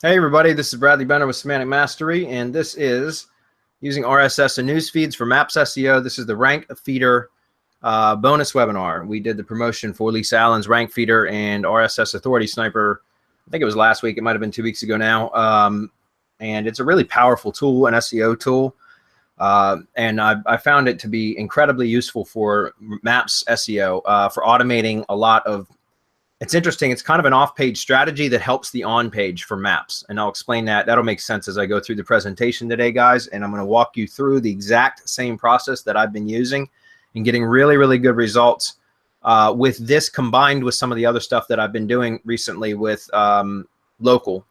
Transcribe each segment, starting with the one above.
Hey everybody, this is Bradley Benner with Semantic Mastery, and this is using RSS and News Feeds for Maps SEO. This is the RankFeedr bonus webinar. We did the promotion for Lisa Allen's RankFeedr and RSS Authority Sniper. I think it was last week. It might have been 2 weeks ago now. And it's a really powerful tool, an SEO tool. And I found it to be incredibly useful for Maps SEO, for automating a lot of. It's interesting. It's kind of an off-page strategy that helps the on-page for maps. And I'll explain that. That'll make sense as I go through the presentation today, guys. And I'm going to walk you through the exact same process that I've been using and getting really, really good results with this combined with some of the other stuff that I've been doing recently with local,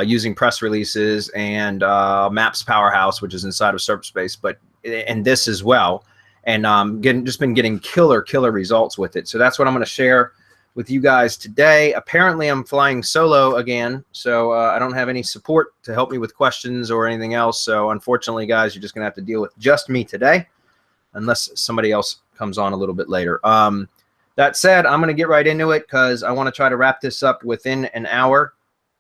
using press releases and Maps Powerhouse, which is inside of SerpSpace, and this as well. And just been getting killer results with it. So that's what I'm going to share with you guys today. Apparently I'm flying solo again, so I don't have any support to help me with questions or anything else. So unfortunately, guys, you're just gonna have to deal with just me today, unless somebody else comes on a little bit later. That said, I'm gonna get right into it because I want to try to wrap this up within an hour,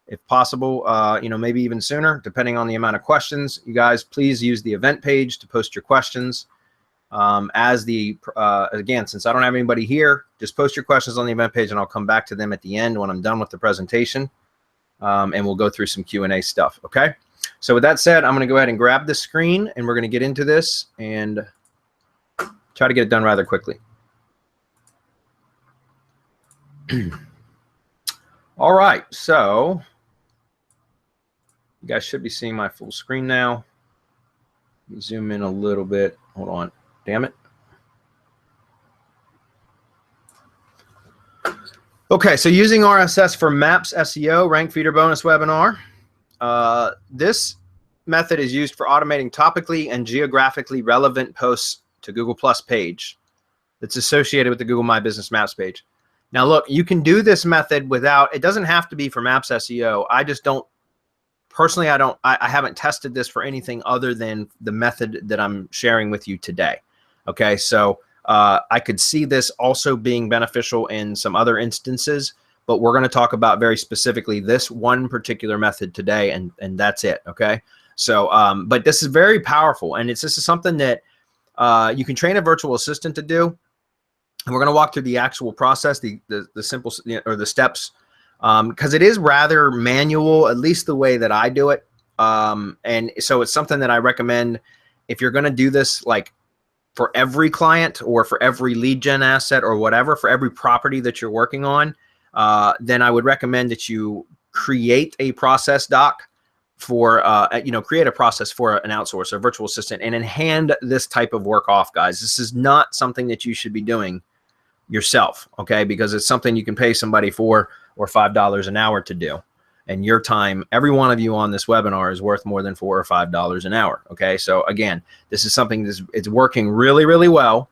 if possible. Maybe even sooner, depending on the amount of questions. You guys, please use the event page to post your questions. Again, since I don't have anybody here, just post your questions on the event page and I'll come back to them at the end when I'm done with the presentation. And we'll go through some Q&A stuff. Okay. So with that said, I'm going to go ahead and grab the screen and we're going to get into this and try to get it done rather quickly. All right. So you guys should be seeing my full screen now. Let me zoom in a little bit. Hold on. Damn it. Okay, so using RSS for Maps SEO, RankFeedr bonus webinar. This method is used for automating topically and geographically relevant posts to Google Plus page that's associated with the Google My Business Maps page. Now look, you can do this method without, it doesn't have to be for Maps SEO. I just don't, personally, I haven't tested this for anything other than the method that I'm sharing with you today. Okay, so I could see this also being beneficial in some other instances, but we're going to talk about very specifically this one particular method today, and that's it. Okay, so but this is very powerful, and this is something that you can train a virtual assistant to do, and we're going to walk through the actual process, the simple or the steps, because it is rather manual, at least the way that I do it, and so it's something that I recommend if you're going to do this, like, for every client or for every lead gen asset or whatever, for every property that you're working on, then I would recommend that you create a process doc for, create a process for an outsourcer, a virtual assistant, and then hand this type of work off, guys. This is not something that you should be doing yourself, okay? Because it's something you can pay somebody $4 or $5 an hour to do. And your time, every one of you on this webinar is worth more than $4 or $5 an hour. Okay, so again, this is something that's it's working really well,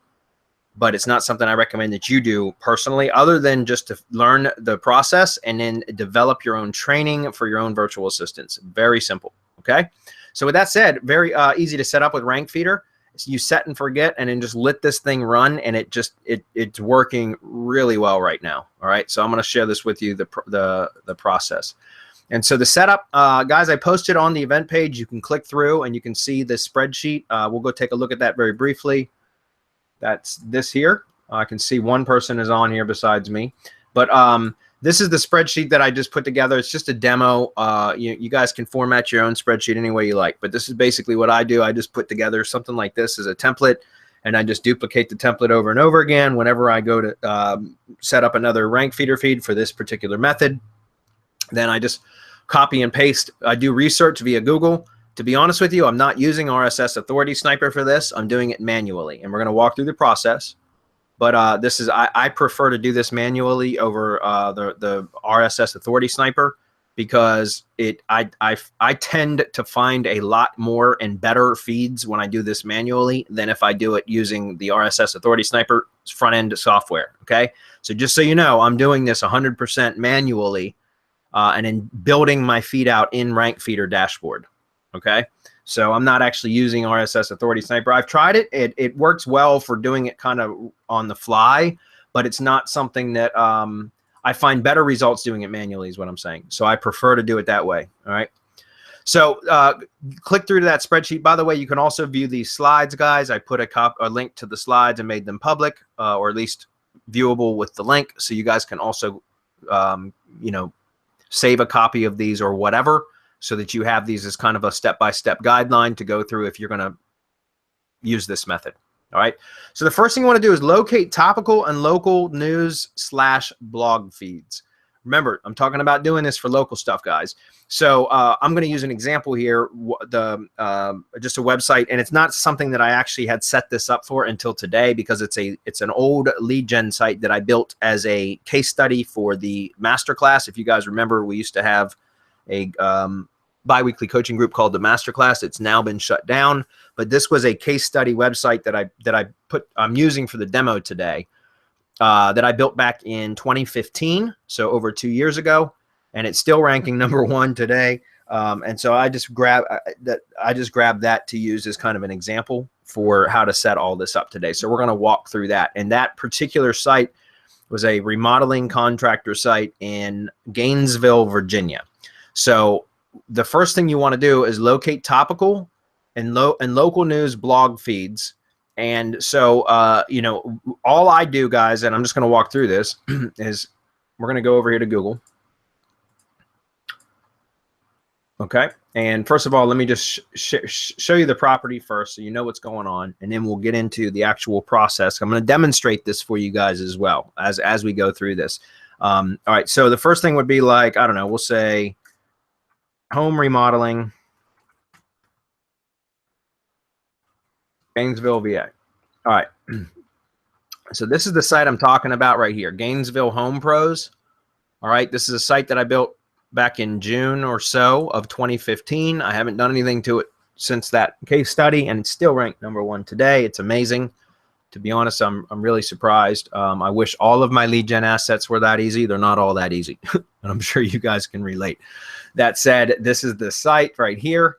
but it's not something I recommend that you do personally, other than just to learn the process and then develop your own training for your own virtual assistants. Very simple. Okay, so with that said, very easy to set up with RankFeedr. So you set and forget, and then just let this thing run, and it's working really well right now. All right, so I'm going to share this with you, the process. And so the setup, guys, I posted on the event page. You can click through and you can see the spreadsheet. We'll go take a look at that very briefly. That's this here. I can see one person is on here besides me. But this is the spreadsheet that I just put together. It's just a demo. You guys can format your own spreadsheet any way you like. But this is basically what I do. I just put together something like this as a template, and I just duplicate the template over and over again whenever I go to set up another RankFeedr feed for this particular method. Then I just copy and paste. I do research via Google. To be honest with you, I'm not using RSS Authority Sniper for this. I'm doing it manually, and we're going to walk through the process. But I prefer to do this manually over the RSS Authority Sniper, because I tend to find a lot more and better feeds when I do this manually than if I do it using the RSS Authority Sniper front end software. Okay, so just so you know, I'm doing this 100% manually. And then building my feed out in RankFeedr dashboard. Okay, so I'm not actually using RSS Authority Sniper. I've tried it. It works well for doing it kind of on the fly, but it's not something that I find better results doing it manually is what I'm saying. So I prefer to do it that way. All right. So click through to that spreadsheet. By the way, you can also view these slides, guys. I put a link to the slides and made them public, or at least viewable with the link. So you guys can also, you know, save a copy of these or whatever, so that you have these as kind of a step-by-step guideline to go through if you're going to use this method. All right. So the first thing you want to do is locate topical and local news / blog feeds. Remember, I'm talking about doing this for local stuff, guys. So I'm going to use an example here, just a website, and it's not something that I actually had set this up for until today, because it's an old lead gen site that I built as a case study for the masterclass. If you guys remember, we used to have a bi-weekly coaching group called the Masterclass. It's now been shut down, but this was a case study website that I'm using for the demo today, that I built back in 2015, so over 2 years ago, and it's still ranking #1 today. And so I just grabbed that to use as kind of an example for how to set all this up today. So we're going to walk through that. And that particular site was a remodeling contractor site in Gainesville, Virginia. So the first thing you want to do is locate topical and local news blog feeds. And so, you know, all I do, guys, and I'm just going to walk through this, is we're going to go over here to Google. Okay. And first of all, let me just show you the property first so you know what's going on, and then we'll get into the actual process. I'm going to demonstrate this for you guys as well as we go through this. All right. So the first thing would be like, I don't know, we'll say home remodeling, Gainesville, VA. All right. So this is the site I'm talking about right here, Gainesville Home Pros. All right. This is a site that I built back in June or so of 2015. I haven't done anything to it since that case study, and it's still ranked #1 today. It's amazing. To be honest, I'm really surprised. I wish all of my lead gen assets were that easy. They're not all that easy, and I'm sure you guys can relate. That said, this is the site right here.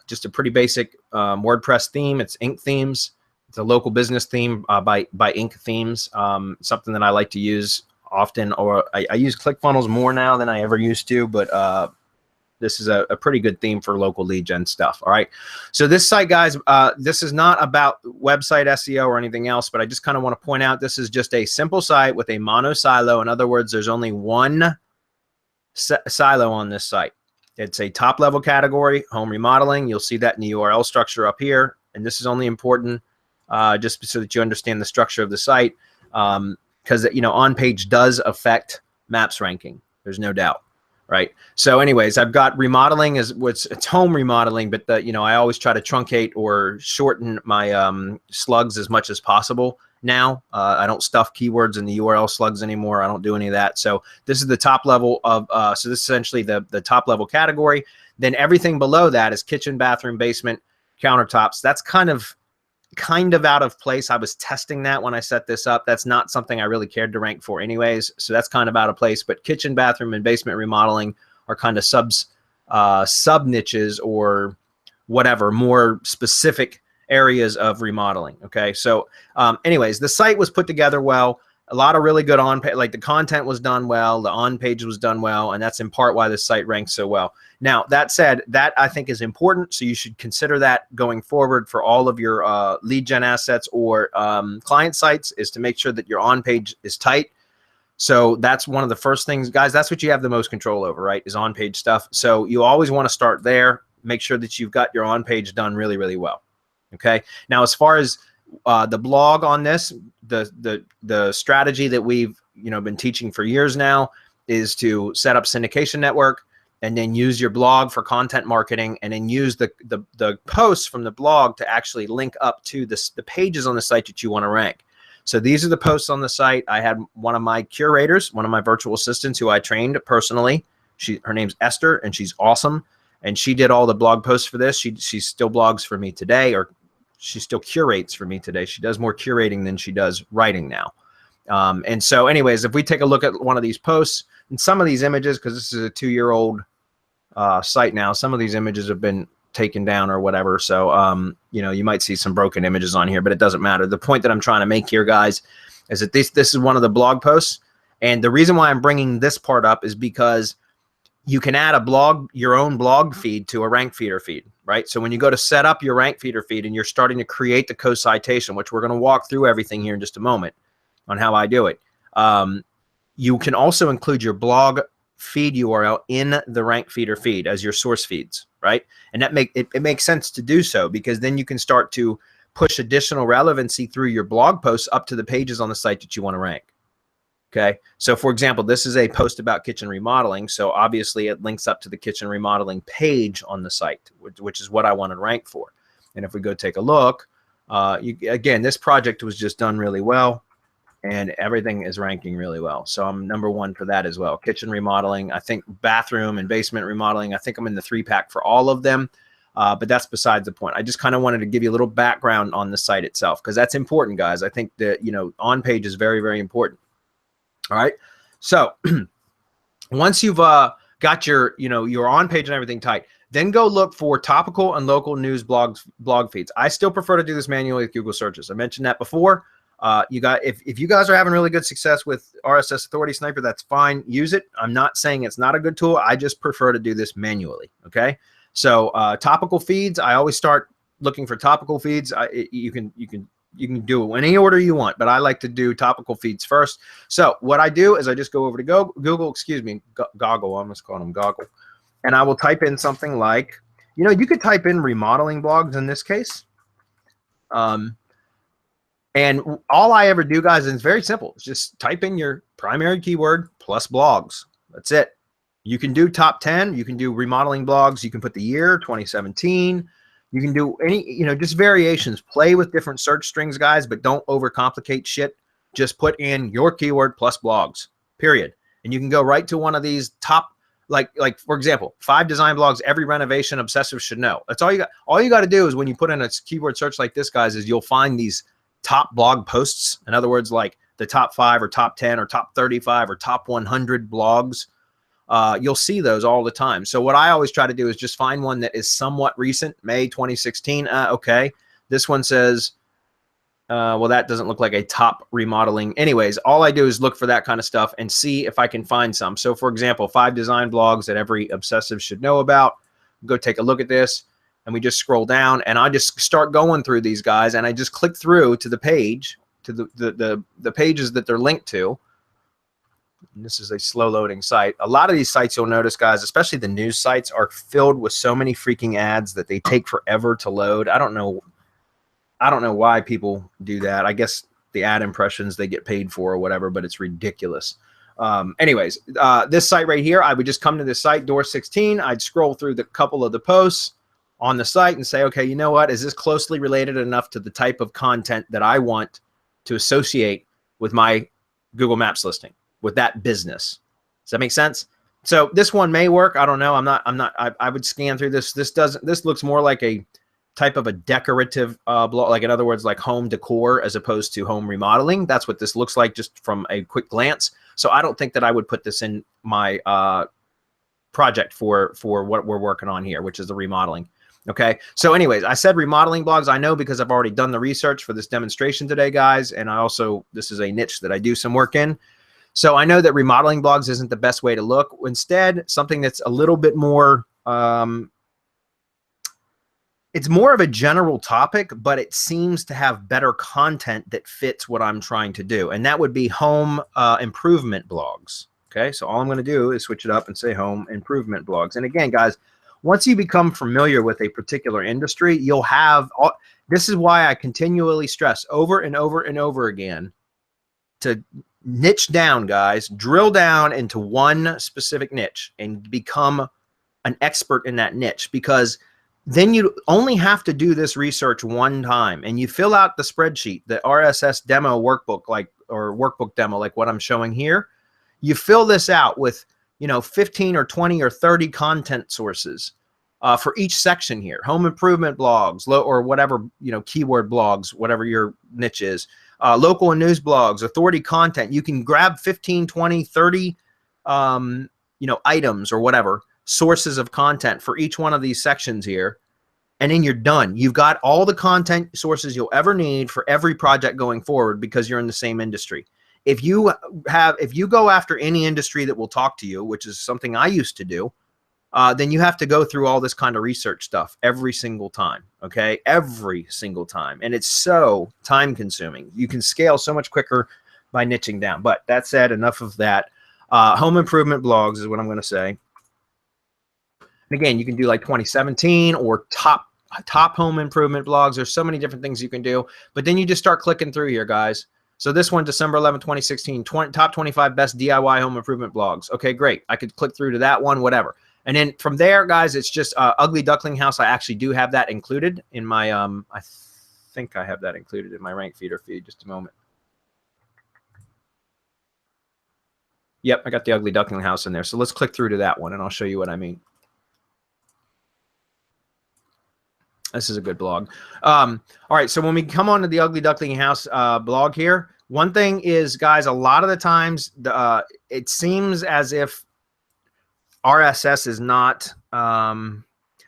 Just a pretty basic WordPress theme. It's Ink Themes. It's a local business theme by Ink Themes. Something that I like to use often, or I use ClickFunnels more now than I ever used to, but this is a pretty good theme for local lead gen stuff. All right. So this site, guys, this is not about website SEO or anything else, but I just kind of want to point out this is just a simple site with a mono silo. In other words, there's only one silo on this site. It's a top level category, home remodeling. You'll see that in the URL structure up here. And this is only important just so that you understand the structure of the site. Because, you know, on page does affect maps ranking. There's no doubt, right? So anyways, I've got remodeling it's home remodeling, but you know, I always try to truncate or shorten my slugs as much as possible now. I don't stuff keywords in the URL slugs anymore. I don't do any of that. So this is the top level of, so this is essentially the top level category. Then everything below that is kitchen, bathroom, basement, countertops. That's kind of out of place. I was testing that when I set this up. That's not something I really cared to rank for anyways. So that's kind of out of place, but kitchen, bathroom, and basement remodeling are kind of sub niches or whatever, more specific areas of remodeling. Okay. So anyways, the site was put together well. A lot of really good on-page, like the content was done well, the on-page was done well, and that's in part why this site ranks so well. Now, that said, that I think is important, so you should consider that going forward for all of your lead gen assets or client sites, is to make sure that your on-page is tight. So that's one of the first things, guys, that's what you have the most control over, right, is on-page stuff. So you always want to start there, make sure that you've got your on-page done really, really well. Okay. Now, as far as the blog on this, the strategy that we've been teaching for years now is to set up syndication network and then use your blog for content marketing, and then use the posts from the blog to actually link up to the pages on the site that you want to rank. So these are the posts on the site. I had one of my curators, one of my virtual assistants who I trained personally. Her name's Esther, and she's awesome. And she did all the blog posts for this. She still blogs for me today, or she still curates for me today. She does more curating than she does writing now. And so anyways, if we take a look at one of these posts and some of these images, because this is a 2-year-old site now, some of these images have been taken down or whatever. So, you might see some broken images on here, but it doesn't matter. The point that I'm trying to make here, guys, is that this is one of the blog posts. And the reason why I'm bringing this part up is because you can add a blog, your own blog feed to a RankFeedr feed, right? So when you go to set up your RankFeedr feed and you're starting to create the co-citation, which we're going to walk through everything here in just a moment on how I do it, you can also include your blog feed URL in the RankFeedr feed as your source feeds, right? And that it makes sense to do so, because then you can start to push additional relevancy through your blog posts up to the pages on the site that you want to rank. Okay, so for example, this is a post about kitchen remodeling, so obviously it links up to the kitchen remodeling page on the site, which is what I want to rank for. And if we go take a look, again, this project was just done really well, and everything is ranking really well. So I'm #1 for that as well. Kitchen remodeling, I think bathroom and basement remodeling, I think I'm in the 3-pack for all of them, but that's besides the point. I just kind of wanted to give you a little background on the site itself, because that's important, guys. I think that, on page is very, very important. All right. So once you've got your, your on page and everything tight, then go look for topical and local news blog feeds. I still prefer to do this manually with Google searches. I mentioned that before. If you guys are having really good success with RSS Authority Sniper, that's fine. Use it. I'm not saying it's not a good tool. I just prefer to do this manually. Okay. So topical feeds, I always start looking for topical feeds. You can do it in any order you want, but I like to do topical feeds first. So what I do is I just go over to Google, excuse me, Goggle, I almost called them Goggle. And I will type in something like, you could type in remodeling blogs in this case. And all I ever do, guys, and it's very simple. It's just type in your primary keyword plus blogs. That's it. You can do top 10. You can do remodeling blogs. You can put the year, 2017. You can do any, just variations. Play with different search strings, guys, but don't overcomplicate shit. Just put in your keyword plus blogs, period. And you can go right to one of these top, like for example, 5 design blogs every renovation obsessive should know. That's all you got. All you got to do is when you put in a keyword search like this, guys, is you'll find these top blog posts. In other words, like the top 5 or top 10 or top 35 or top 100 blogs. You'll see those all the time. So what I always try to do is just find one that is somewhat recent, May 2016. Okay, this one says, well, that doesn't look like a top remodeling. Anyways, all I do is look for that kind of stuff and see if I can find some. So for example, 5 design blogs that every obsessive should know about. Go take a look at this, and we just scroll down, and I just start going through these guys, and I just click through to the page, to the pages that they're linked to. And this is a slow loading site. A lot of these sites, you'll notice, guys, especially the news sites, are filled with so many freaking ads that they take forever to load. I don't know why people do that. I guess the ad impressions they get paid for or whatever, but it's ridiculous. Anyways, this site right here, I would just come to this site, door 16. I'd scroll through the couple of the posts on the site and say, okay, you know what? Is this closely related enough to the type of content that I want to associate with my Google Maps listing, with that business? Does that make sense? So this one may work. I don't know. I would scan through this. This looks more like a type of a decorative blog, like in other words, like home decor as opposed to home remodeling. That's what this looks like just from a quick glance. So I don't think that I would put this in my project for what we're working on here, which is the remodeling. Okay. So anyways, I said remodeling blogs. I know because I've already done the research for this demonstration today, guys. And I also, this is a niche that I do some work in. So I know that remodeling blogs isn't the best way to look. Instead, something that's a little bit more, it's more of a general topic, but it seems to have better content that fits what I'm trying to do. And that would be home improvement blogs. Okay, so all I'm going to do is switch it up and say home improvement blogs. And again, guys, once you become familiar with a particular industry, you'll have, this is why I continually stress over and over and over again to niche down, guys, drill down into one specific niche and become an expert in that niche, because then you only have to do this research one time and you fill out the spreadsheet, the RSS demo workbook, or workbook demo, like what I'm showing here. You fill this out with, 15 or 20 or 30 content sources for each section here, home improvement blogs, or whatever, keyword blogs, whatever your niche is, local and news blogs, authority content. You can grab 15, 20, 30, items or whatever, sources of content for each one of these sections here, and then you're done. You've got all the content sources you'll ever need for every project going forward because you're in the same industry. if you go after any industry that will talk to you, which is something I used to do, then you have to go through all this kind of research stuff every single time, okay? Every single time. And it's so time consuming. You can scale so much quicker by niching down. But that said, enough of that. Home improvement blogs is what I'm going to say. And again, you can do like 2017 or top home improvement blogs. There's so many different things you can do. But then you just start clicking through here, guys. So this one, December 11, 2016, top 25 best DIY home improvement blogs. Okay, great. I could click through to that one, whatever. And then from there, guys, it's just Ugly Duckling House. I actually do have that included in my, I think I have that included in my RankFeedr feed. Just a moment. Yep, I got the Ugly Duckling House in there. So let's click through to that one, and I'll show you what I mean. This is a good blog. All right, so when we come on to the Ugly Duckling House blog here, one thing is, guys, a lot of the times it seems as if RSS is not,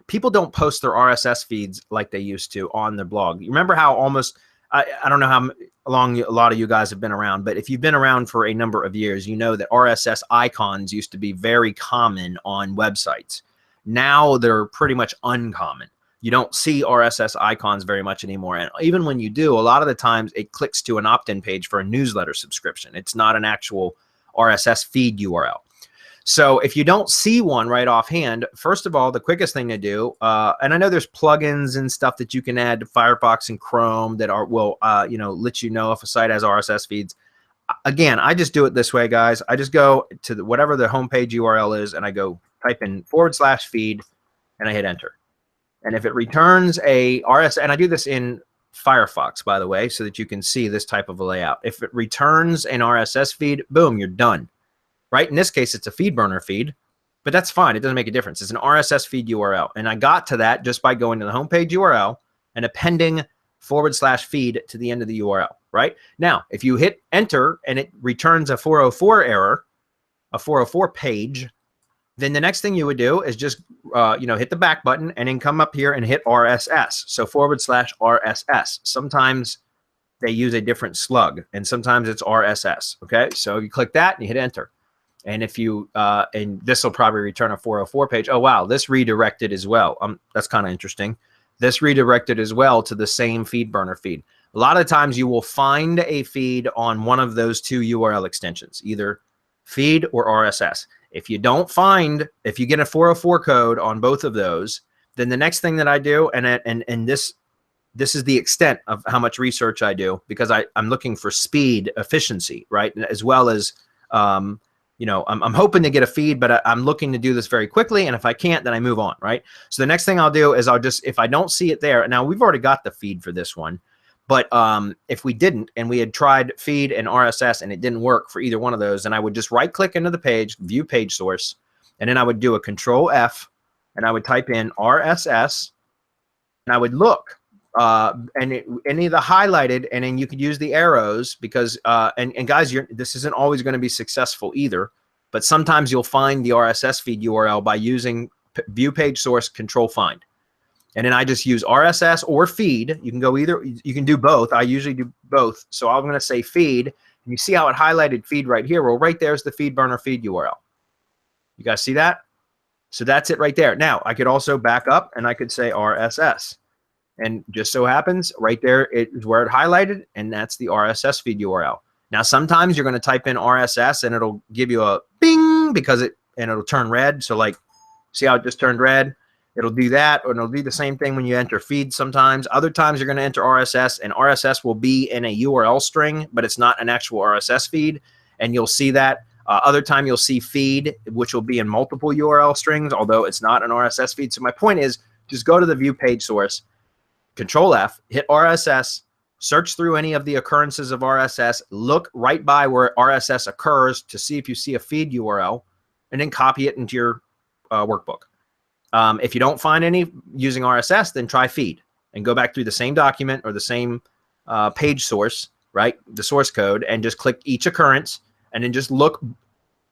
people don't post their RSS feeds like they used to on their blog. You remember how almost, I don't know how long a lot of you guys have been around, but if you've been around for a number of years, you know that RSS icons used to be very common on websites. Now they're pretty much uncommon. You don't see RSS icons very much anymore. And even when you do, a lot of the times it clicks to an opt-in page for a newsletter subscription. It's not an actual RSS feed URL. So if you don't see one right offhand, first of all, the quickest thing to do, and I know there's plugins and stuff that you can add to Firefox and Chrome that will let you know if a site has RSS feeds. Again, I just do it this way, guys. I just go to whatever the homepage URL is, and I go type in /feed, and I hit enter. And if it returns a RSS, and I do this in Firefox, by the way, so that you can see this type of a layout. If it returns an RSS feed, boom, you're done. Right? In this case, it's a FeedBurner feed, but that's fine. It doesn't make a difference. It's an RSS feed URL. And I got to that just by going to the homepage URL and appending /feed to the end of the URL, right? Now, if you hit enter and it returns a 404 error, a 404 page, then the next thing you would do is just, hit the back button and then come up here and hit RSS. So /RSS. Sometimes they use a different slug and sometimes it's RSS. Okay. So you click that and you hit enter. And if you, and this will probably return a 404 page. Oh, wow. This redirected as well. That's kind of interesting. This redirected as well to the same FeedBurner feed. A lot of times you will find a feed on one of those two URL extensions, either feed or RSS. If you don't find, if you get a 404 code on both of those, then the next thing that I do, and this is the extent of how much research I do, because I'm looking for speed, efficiency, right? As well as, I'm hoping to get a feed, but I'm looking to do this very quickly. And if I can't, then I move on, right? So the next thing I'll do is if I don't see it there, now we've already got the feed for this one, but if we didn't, and we had tried feed and RSS and it didn't work for either one of those, then I would just right click into the page, view page source, and then I would do a Control F and I would type in RSS and I would look. Any of the highlighted, and then you could use the arrows because, and guys, this isn't always going to be successful either, but sometimes you'll find the RSS feed URL by using view page source, control find. And then I just use RSS or feed. You can go either, you can do both. I usually do both. So I'm going to say feed, and you see how it highlighted feed right here. Well, right there's the FeedBurner feed URL. You guys see that? So that's it right there. Now I could also back up and I could say RSS. And just so happens right there is where it highlighted, and that's the RSS feed URL. Now, sometimes you're going to type in RSS and it'll give you a bing and it'll turn red. So like, see how it just turned red? It'll do that, or it'll do the same thing when you enter feed sometimes. Other times you're going to enter RSS, and RSS will be in a URL string, but it's not an actual RSS feed, and you'll see that. Other time you'll see feed, which will be in multiple URL strings, although it's not an RSS feed. So my point is, just go to the view page source, Control F, hit RSS, search through any of the occurrences of RSS, look right by where RSS occurs to see if you see a feed URL, and then copy it into your workbook. If you don't find any using RSS, then try feed and go back through the same document or the same page source, right? The source code, and just click each occurrence and then just look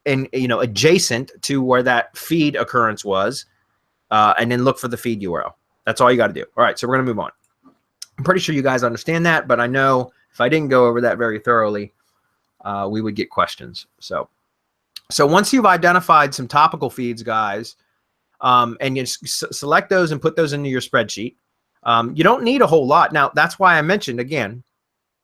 in, adjacent to where that feed occurrence was, and then look for the feed URL. That's all you got to do. All right, so we're going to move on. I'm pretty sure you guys understand that, but I know if I didn't go over that very thoroughly, we would get questions. So once you've identified some topical feeds, guys, and you select those and put those into your spreadsheet, you don't need a whole lot. Now, that's why I mentioned, again,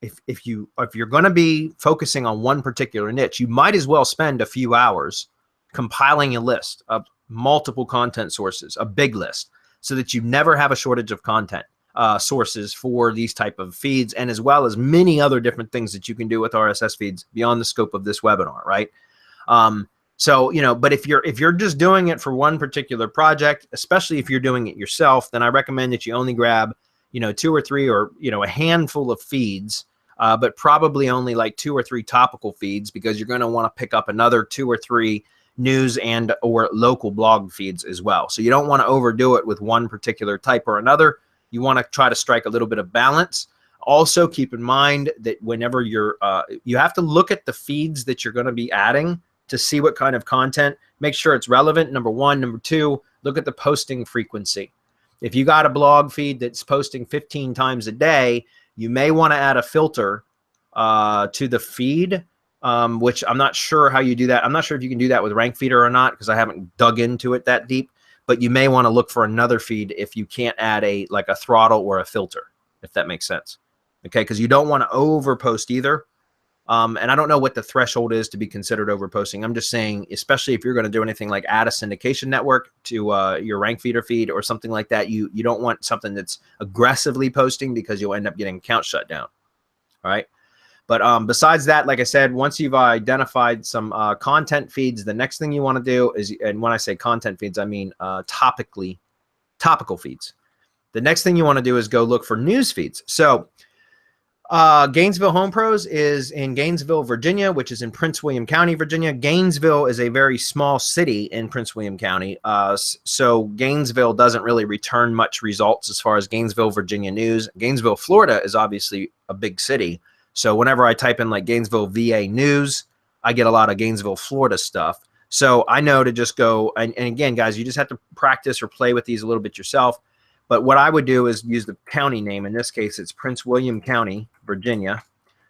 if you're going to be focusing on one particular niche, you might as well spend a few hours compiling a list of multiple content sources, a big list, so that you never have a shortage of content sources for these type of feeds, and as well as many other different things that you can do with RSS feeds beyond the scope of this webinar, right? So, you know, but if you're just doing it for one particular project, especially if you're doing it yourself, then I recommend that you only grab, you know, 2 or 3 or, you know, a handful of feeds, but probably only like 2 or 3 topical feeds, because you're going to want to pick up another 2 or 3 news and or local blog feeds as well. So you don't want to overdo it with one particular type or another. You want to try to strike a little bit of balance. Also, keep in mind that whenever you're, you have to look at the feeds that you're going to be adding to see what kind of content. Make sure it's relevant, number one. Number two, look at the posting frequency. If you got a blog feed that's posting 15 times a day, you may want to add a filter to the feed, which I'm not sure how you do that. I'm not sure if you can do that with RankFeedr or not, because I haven't dug into it that deep. But you may want to look for another feed if you can't add like a throttle or a filter, if that makes sense. Okay, because you don't want to overpost either. And I don't know what the threshold is to be considered overposting. I'm just saying, especially if you're going to do anything like add a syndication network to your RankFeedr feed or something like that, you don't want something that's aggressively posting, because you'll end up getting account shut down. All right. But besides that, like I said, once you've identified some content feeds, the next thing you want to do is, and when I say content feeds, I mean topical feeds. The next thing you want to do is go look for news feeds. So Gainesville Home Pros is in Gainesville, Virginia, which is in Prince William County, Virginia. Gainesville is a very small city in Prince William County. So Gainesville doesn't really return much results as far as Gainesville, Virginia news. Gainesville, Florida is obviously a big city. So whenever I type in like Gainesville, VA news, I get a lot of Gainesville, Florida stuff. So I know to just go, and again, guys, you just have to practice or play with these a little bit yourself. But what I would do is use the county name. In this case, it's Prince William County, Virginia.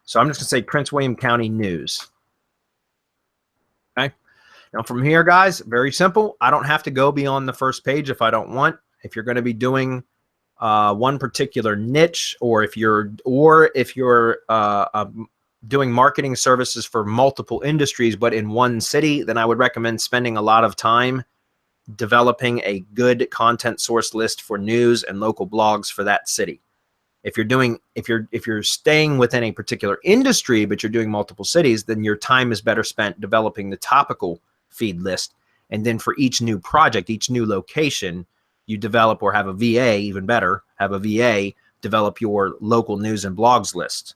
So I'm just going to say Prince William County News. Okay. Now from here, guys, very simple. I don't have to go beyond the first page if I don't want. If you're going to be doing one particular niche, or if you're doing marketing services for multiple industries, but in one city, then I would recommend spending a lot of time developing a good content source list for news and local blogs for that city. If you're staying within a particular industry, but you're doing multiple cities, then your time is better spent developing the topical feed list. And then for each new project, each new location, you develop, or have a VA, even better, have a VA develop your local news and blogs list,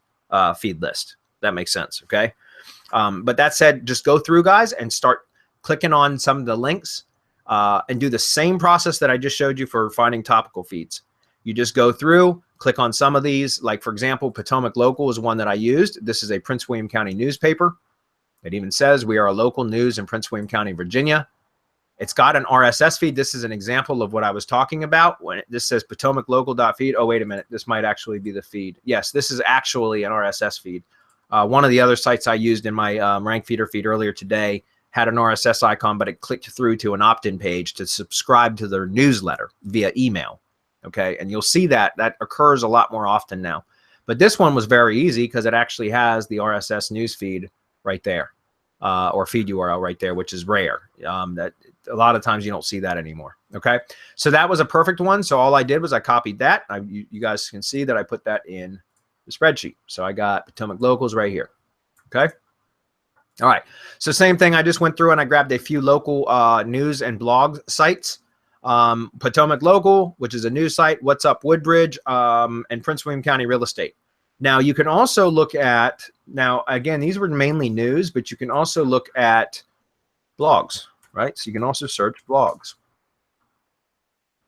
feed list. That makes sense, okay? But that said, just go through, guys, and start clicking on some of the links and do the same process that I just showed you for finding topical feeds. You just go through, click on some of these. Like, for example, Potomac Local is one that I used. This is a Prince William County newspaper. It even says we are a local news in Prince William County, Virginia. It's got an RSS feed. This is an example of what I was talking about. When this says potomaclocal.feed. Oh, wait a minute. This might actually be the feed. Yes, this is actually an RSS feed. One of the other sites I used in my RankFeedr feed earlier today had an RSS icon, but it clicked through to an opt-in page to subscribe to their newsletter via email. Okay, and you'll see that occurs a lot more often now. But this one was very easy because it actually has the RSS news feed right there, or feed URL right there, which is rare. That a lot of times you don't see that anymore. Okay, so that was a perfect one. So all I did was I copied that. You guys can see that I put that in the spreadsheet. So I got Potomac Locals right here. Okay. All right. So same thing. I just went through and I grabbed a few local news and blog sites. Potomac Local, which is a news site, What's Up Woodbridge, and Prince William County Real Estate. Now you can also look at, now again, these were mainly news, but you can also look at blogs, right? So you can also search blogs.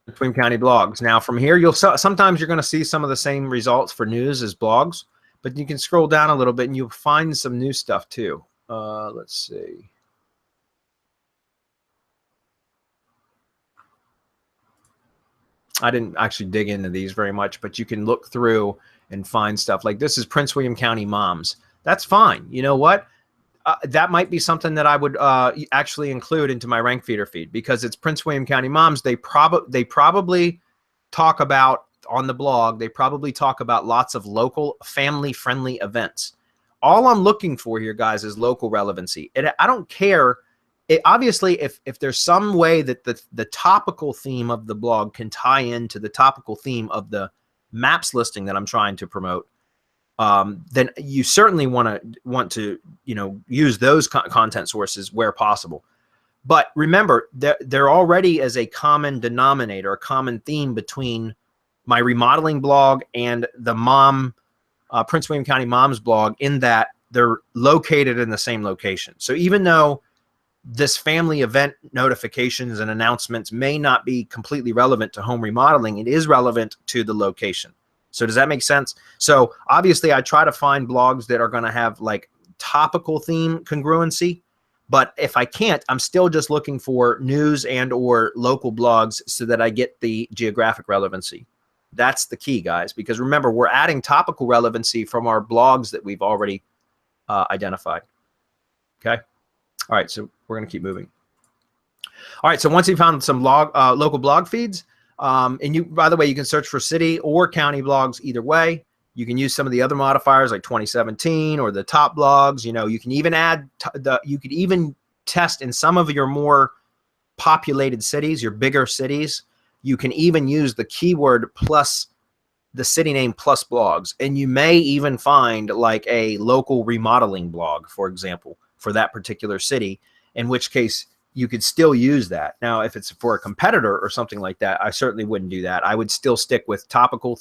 Prince William County blogs. Now from here, sometimes you're going to see some of the same results for news as blogs, but you can scroll down a little bit and you'll find some new stuff too. Let's see. I didn't actually dig into these very much, but you can look through and find stuff like this is Prince William County moms. That's fine. You know what? that might be something that I would actually include into my RankFeedr feed, because it's Prince William County moms. They probably talk about, on the blog, they probably talk about lots of local family-friendly events. All I'm looking for here, guys, is local relevancy. And I don't care. Obviously, if there's some way that the topical theme of the blog can tie into the topical theme of the maps listing that I'm trying to promote, then you certainly want to use those content sources where possible. But remember, there already is a common denominator, a common theme between my remodeling blog and the Prince William County Moms blog, in that they're located in the same location. So even though this family event notifications and announcements may not be completely relevant to home remodeling, it is relevant to the location. So does that make sense? So obviously I try to find blogs that are going to have like topical theme congruency, but if I can't, I'm still just looking for news and or local blogs so that I get the geographic relevancy. That's the key, guys, because remember, we're adding topical relevancy from our blogs that we've already identified. Okay. All right. So we're going to keep moving. All right. So once you found some local blog feeds, and you, by the way, you can search for city or county blogs either way. You can use some of the other modifiers like 2017 or the top blogs. You can even add you could even test in some of your more populated cities, your bigger cities. You can even use the keyword plus the city name plus blogs. And you may even find like a local remodeling blog, for example, for that particular city, in which case you could still use that. Now, if it's for a competitor or something like that, I certainly wouldn't do that. I would still stick with topical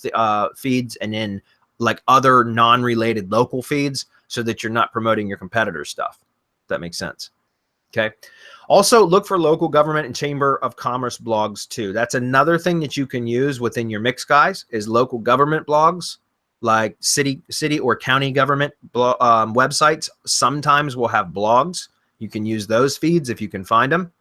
feeds and then like other non-related local feeds so that you're not promoting your competitor stuff. If that makes sense. Okay. Also, look for local government and chamber of commerce blogs too. That's another thing that you can use within your mix, guys, is local government blogs, like city or county government websites. Sometimes will have blogs. You can use those feeds if you can find them.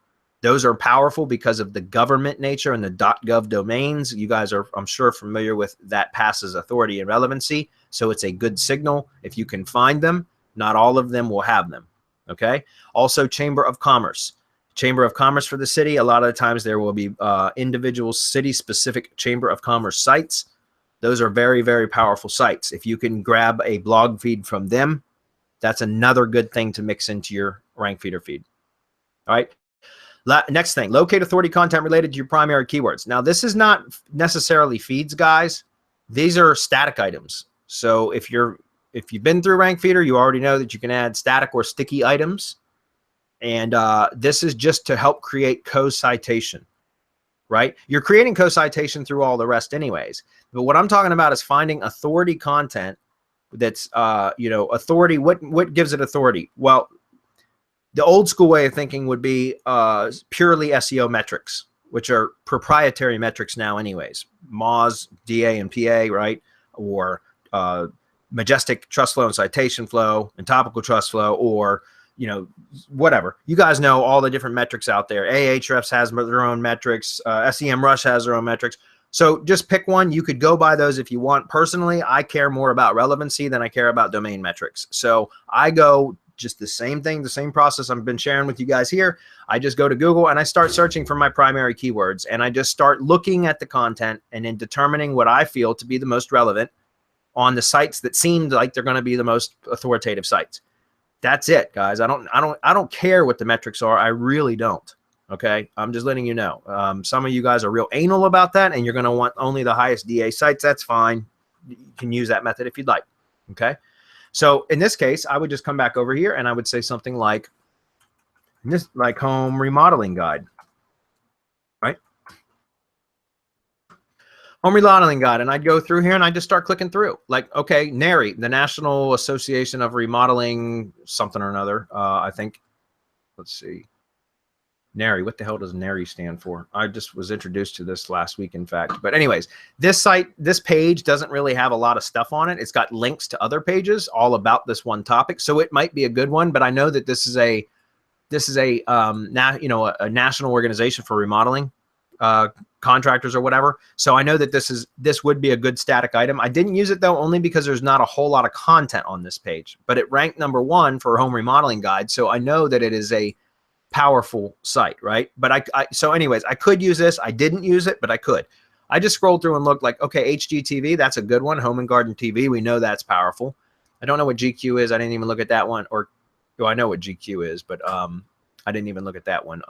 Those are powerful because of the government nature and the .gov domains. You guys are, I'm sure, familiar with that passes authority and relevancy. So it's a good signal if you can find them. Not all of them will have them. Okay. Also, Chamber of Commerce. Chamber of Commerce for the city. A lot of the times there will be individual city-specific Chamber of Commerce sites. Those are very, very powerful sites. If you can grab a blog feed from them, that's another good thing to mix into your RankFeedr feed. All right. Next thing, locate authority content related to your primary keywords. Now, this is not necessarily feeds, guys. These are static items. So if you've been through RankFeedr, you already know that you can add static or sticky items. And this is just to help create co-citation, right? You're creating co-citation through all the rest anyways. But what I'm talking about is finding authority content that's, authority. What gives it authority? Well, the old school way of thinking would be purely SEO metrics, which are proprietary metrics now anyways. MOZ, DA, and PA, right? Or majestic trust flow and citation flow and topical trust flow, or whatever. You guys know all the different metrics out there. Ahrefs has their own metrics. SEMrush has their own metrics. So just pick one. You could go by those if you want. Personally, I care more about relevancy than I care about domain metrics. So I go just the same thing, the same process I've been sharing with you guys here. I just go to Google and I start searching for my primary keywords, and I just start looking at the content and then determining what I feel to be the most relevant on the sites that seemed like they're going to be the most authoritative sites. That's it, guys. I don't care what the metrics are. I really don't. Okay. I'm just letting you know. Some of you guys are real anal about that, and you're going to want only the highest DA sites. That's fine. You can use that method if you'd like. Okay. So in this case, I would just come back over here and I would say something like this, like home remodeling guide, right? Home remodeling guide. And I'd go through here and I'd just start clicking through, like, okay, NARI, the National Association of Remodeling something or another. I think, let's see. NARI, what the hell does NARI stand for? I just was introduced to this last week, in fact. But anyways, this site, this page doesn't really have a lot of stuff on it. It's got links to other pages all about this one topic. So it might be a good one, but I know that this is a national organization for remodeling. contractors or whatever. So I know that this would be a good static item. I didn't use it though, only because there's not a whole lot of content on this page, but it ranked #1 for home remodeling guide. So I know that it is a powerful site, right? But so anyways, I could use this. I didn't use it, but I could. I just scrolled through and looked like, okay, HGTV, that's a good one. Home and Garden TV, we know that's powerful. I don't know what GQ is. I didn't even look at that one. Or, well, I know what GQ is, but I didn't even look at that one.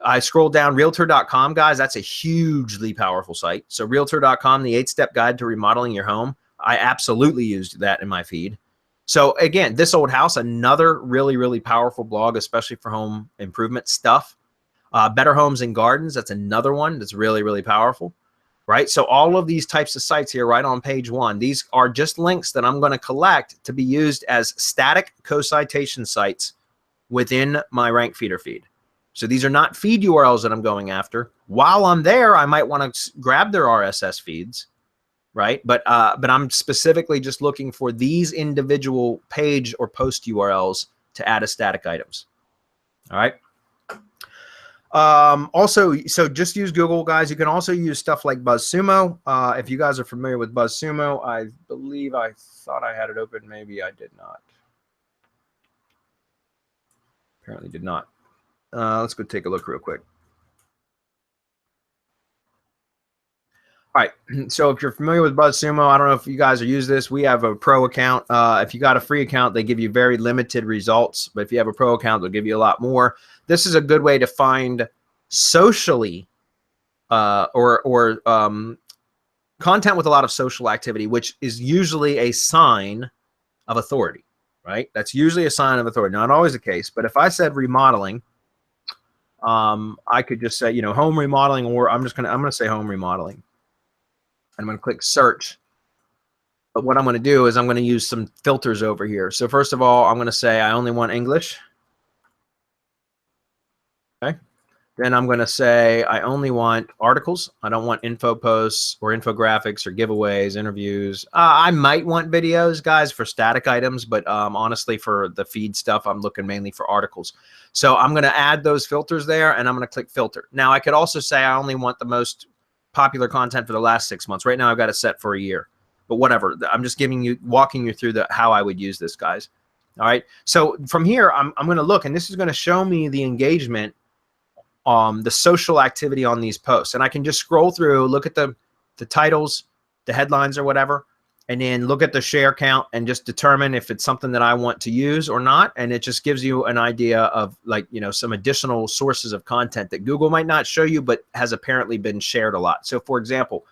I scrolled down. Realtor.com, guys, that's a hugely powerful site. So Realtor.com, the 8-step guide to remodeling your home. I absolutely used that in my feed. So again, This Old House, another really, really powerful blog, especially for home improvement stuff. Better Homes and Gardens, that's another one that's really, really powerful, right? So all of these types of sites here right on page 1, these are just links that I'm going to collect to be used as static co-citation sites within my RankFeedr feed. So these are not feed URLs that I'm going after. While I'm there, I might want to grab their RSS feeds, right? But I'm specifically just looking for these individual page or post URLs to add as static items. All right. Also, so just use Google, guys. You can also use stuff like BuzzSumo. If you guys are familiar with BuzzSumo, I believe I thought I had it open. Maybe I did not. Apparently did not. Let's go take a look real quick. All right, so if you're familiar with BuzzSumo, I don't know if you guys are using this. We have a pro account. If you got a free account, they give you very limited results. But if you have a pro account, they'll give you a lot more. This is a good way to find socially or content with a lot of social activity, which is usually a sign of authority, right? That's usually a sign of authority. Not always the case, but if I said remodeling, I could just say, you know, home remodeling, or I'm gonna say home remodeling. I'm going to click search. But what I'm going to do is I'm going to use some filters over here. So first of all, I'm going to say I only want English. Okay. Then I'm going to say I only want articles. I don't want info posts or infographics or giveaways, interviews. I might want videos, guys, for static items, but honestly, for the feed stuff, I'm looking mainly for articles. So I'm going to add those filters there, and I'm going to click filter. Now, I could also say I only want the most popular content for the last 6 months. Right now, I've got it set for a year, but whatever. I'm just walking you through how I would use this, guys. All right. So from here, I'm going to look, and this is going to show me the engagement, the social activity on these posts, and I can just scroll through, look at the titles, the headlines, or whatever, and then look at the share count and just determine if it's something that I want to use or not. And it just gives you an idea of, like, you know, some additional sources of content that Google might not show you, but has apparently been shared a lot. So for example,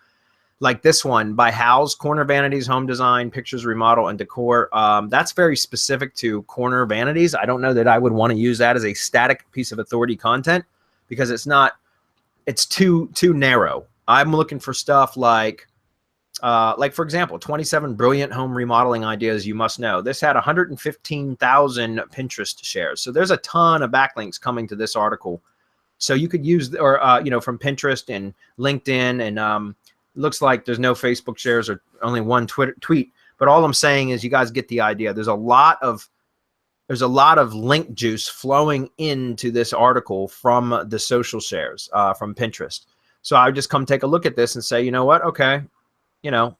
like this one by Howes, Corner Vanities, Home Design, Pictures, Remodel, and Decor. That's very specific to corner vanities. I don't know that I would want to use that as a static piece of authority content, because it's too narrow. I'm looking for stuff like for example, 27 brilliant home remodeling ideas you must know. This had 115,000 Pinterest shares. So there's a ton of backlinks coming to this article. So you could use, or you know, from Pinterest and LinkedIn, and looks like there's no Facebook shares or only one tweet. But all I'm saying is you guys get the idea. There's a lot of link juice flowing into this article from the social shares from Pinterest. So I would just come take a look at this and say, you know what? Okay. You know,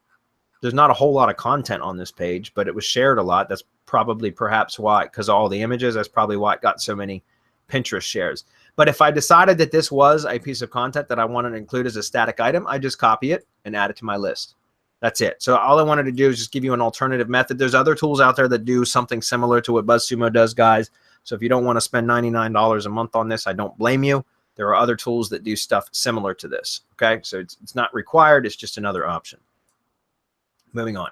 there's not a whole lot of content on this page, but it was shared a lot. That's probably perhaps why, because all the images, that's probably why it got so many Pinterest shares. But if I decided that this was a piece of content that I wanted to include as a static item, I just copy it and add it to my list. That's it. So all I wanted to do is just give you an alternative method. There's other tools out there that do something similar to what BuzzSumo does, guys. So if you don't want to spend $99 a month on this, I don't blame you. There are other tools that do stuff similar to this. Okay, so it's not required. It's just another option. Moving on.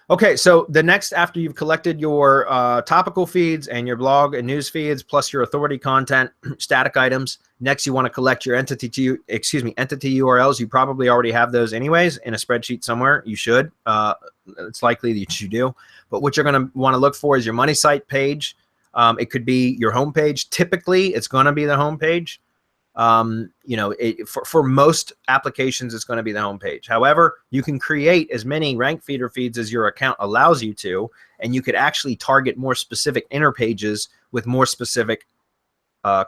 Okay, so the next, after you've collected your topical feeds and your blog and news feeds, plus your authority content, static items, next you want to collect your entity URLs. You probably already have those anyways in a spreadsheet somewhere. You should. It's likely that you do. But what you're going to want to look for is your money site page. It could be your homepage. Typically, it's going to be the homepage. You know, for most applications, it's going to be the homepage. However, you can create as many RankFeedr feeds as your account allows you to, and you could actually target more specific inner pages with more specific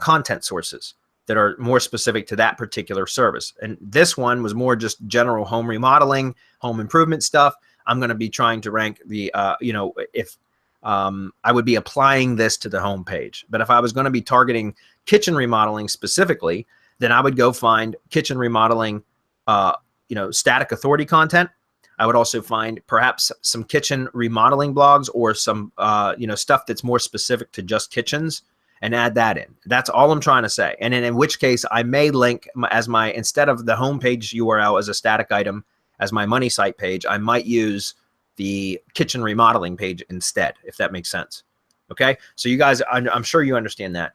content sources. that are more specific to that particular service. And this one was more just general home remodeling, home improvement stuff. I'm going to be trying to rank the, if I would be applying this to the home page. But if I was going to be targeting kitchen remodeling specifically, then I would go find kitchen remodeling, static authority content. I would also find perhaps some kitchen remodeling blogs or some, stuff that's more specific to just kitchens, and add that in. That's all I'm trying to say. And in which case I may link as my, instead of the homepage URL as a static item, as my money site page, I might use the kitchen remodeling page instead, if that makes sense. Okay. So you guys, I'm sure you understand that.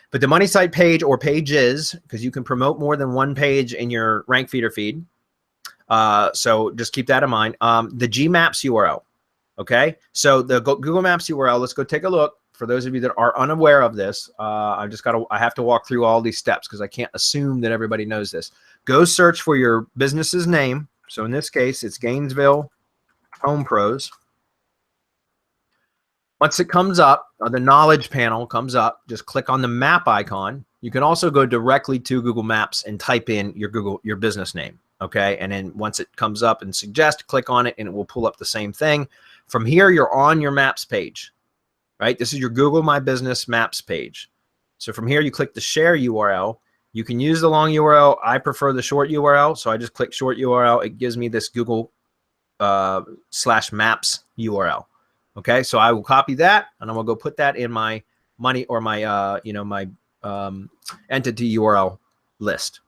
But the money site page or pages, because you can promote more than one page in your RankFeedr feed. So just keep that in mind. The Gmaps URL. Okay. So the Google Maps URL, let's go take a look. For those of you that are unaware of this, I have to walk through all these steps because I can't assume that everybody knows this. Go search for your business's name. So in this case, it's Gainesville Home Pros. Once it comes up, the knowledge panel comes up, just click on the map icon. You can also go directly to Google Maps and type in your business name. Okay. And then once it comes up and suggest, click on it and it will pull up the same thing. From here, you're on your maps page. Right? This is your Google My Business Maps page. So from here, you click the share URL. You can use the long URL. I prefer the short URL. So I just click short URL. It gives me this Google /maps URL. Okay. So I will copy that and I'm going to go put that in my money or my, entity URL list.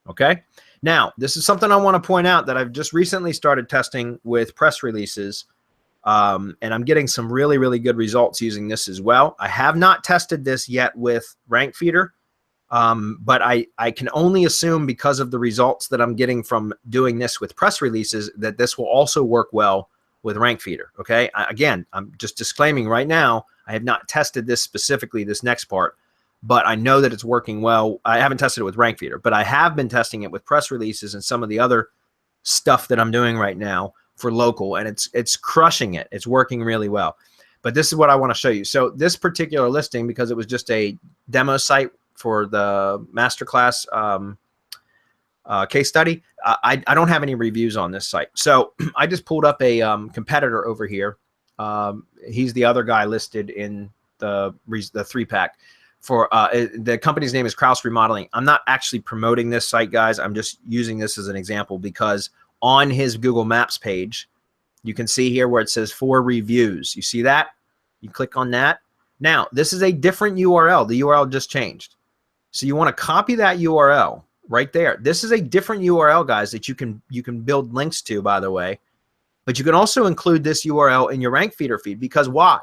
Okay. Now, this is something I want to point out that I've just recently started testing with press releases. And I'm getting some really, really good results using this as well. I have not tested this yet with RankFeedr, but I can only assume because of the results that I'm getting from doing this with press releases that this will also work well with RankFeedr. Okay. Again, I'm just disclaiming right now, I have not tested this specifically, this next part, but I know that it's working well. I haven't tested it with RankFeedr, but I have been testing it with press releases and some of the other stuff that I'm doing right now for local, and it's crushing it. It's working really well. But this is what I want to show you. So this particular listing, because it was just a demo site for the masterclass case study, I don't have any reviews on this site. So I just pulled up a competitor over here. He's the other guy listed in the 3-pack. For the company's name is Kraus Remodeling. I'm not actually promoting this site, guys. I'm just using this as an example because on his Google Maps page, you can see here where it says 4 reviews. You see that? You click on that. Now, this is a different URL. The URL just changed. So you want to copy that URL right there. This is a different URL, guys, that you can build links to, by the way. But you can also include this URL in your RankFeedr feed. Because why?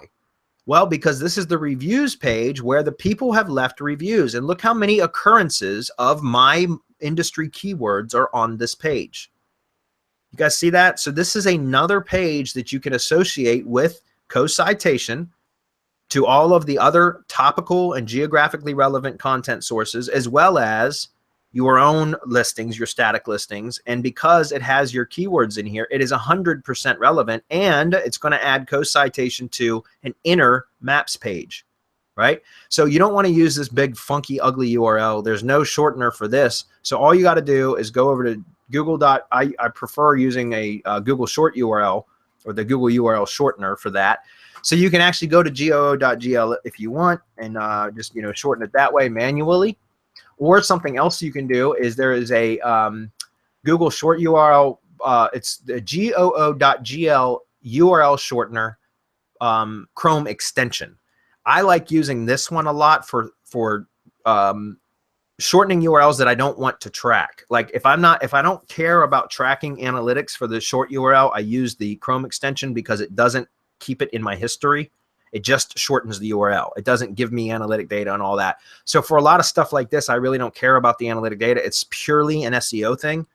Well, because this is the reviews page where the people have left reviews. And look how many occurrences of my industry keywords are on this page. You guys see that? So this is another page that you can associate with co-citation to all of the other topical and geographically relevant content sources, as well as your own listings, your static listings. And because it has your keywords in here, it is 100% relevant, and it's going to add co-citation to an inner maps page, right? So you don't want to use this big, funky, ugly URL. There's no shortener for this. So all you got to do is go over to Google. I prefer using a Google short URL or the Google URL shortener for that. So you can actually go to goo.gl if you want and just shorten it that way manually. Or something else you can do is there is a Google short URL. It's the goo.gl URL shortener Chrome extension. I like using this one a lot for shortening URLs that I don't want to track. Like if I don't care about tracking analytics for the short URL, I use the Chrome extension because it doesn't keep it in my history. It just shortens the URL. It doesn't give me analytic data and all that. So for a lot of stuff like this, I really don't care about the analytic data. It's purely an SEO thing.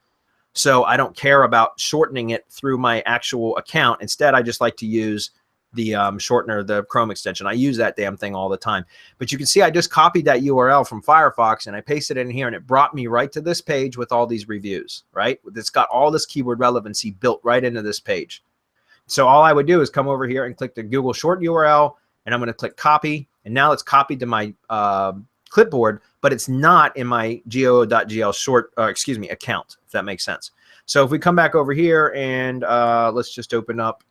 So I don't care about shortening it through my actual account. Instead, I just like to use the shortener, the Chrome extension. I use that damn thing all the time. But you can see I just copied that URL from Firefox and I pasted it in here, and it brought me right to this page with all these reviews, right? It's got all this keyword relevancy built right into this page. So all I would do is come over here and click the Google short URL, and I'm going to click copy. And now it's copied to my clipboard, but it's not in my goo.gl short, excuse me, account, if that makes sense. So if we come back over here and let's just open up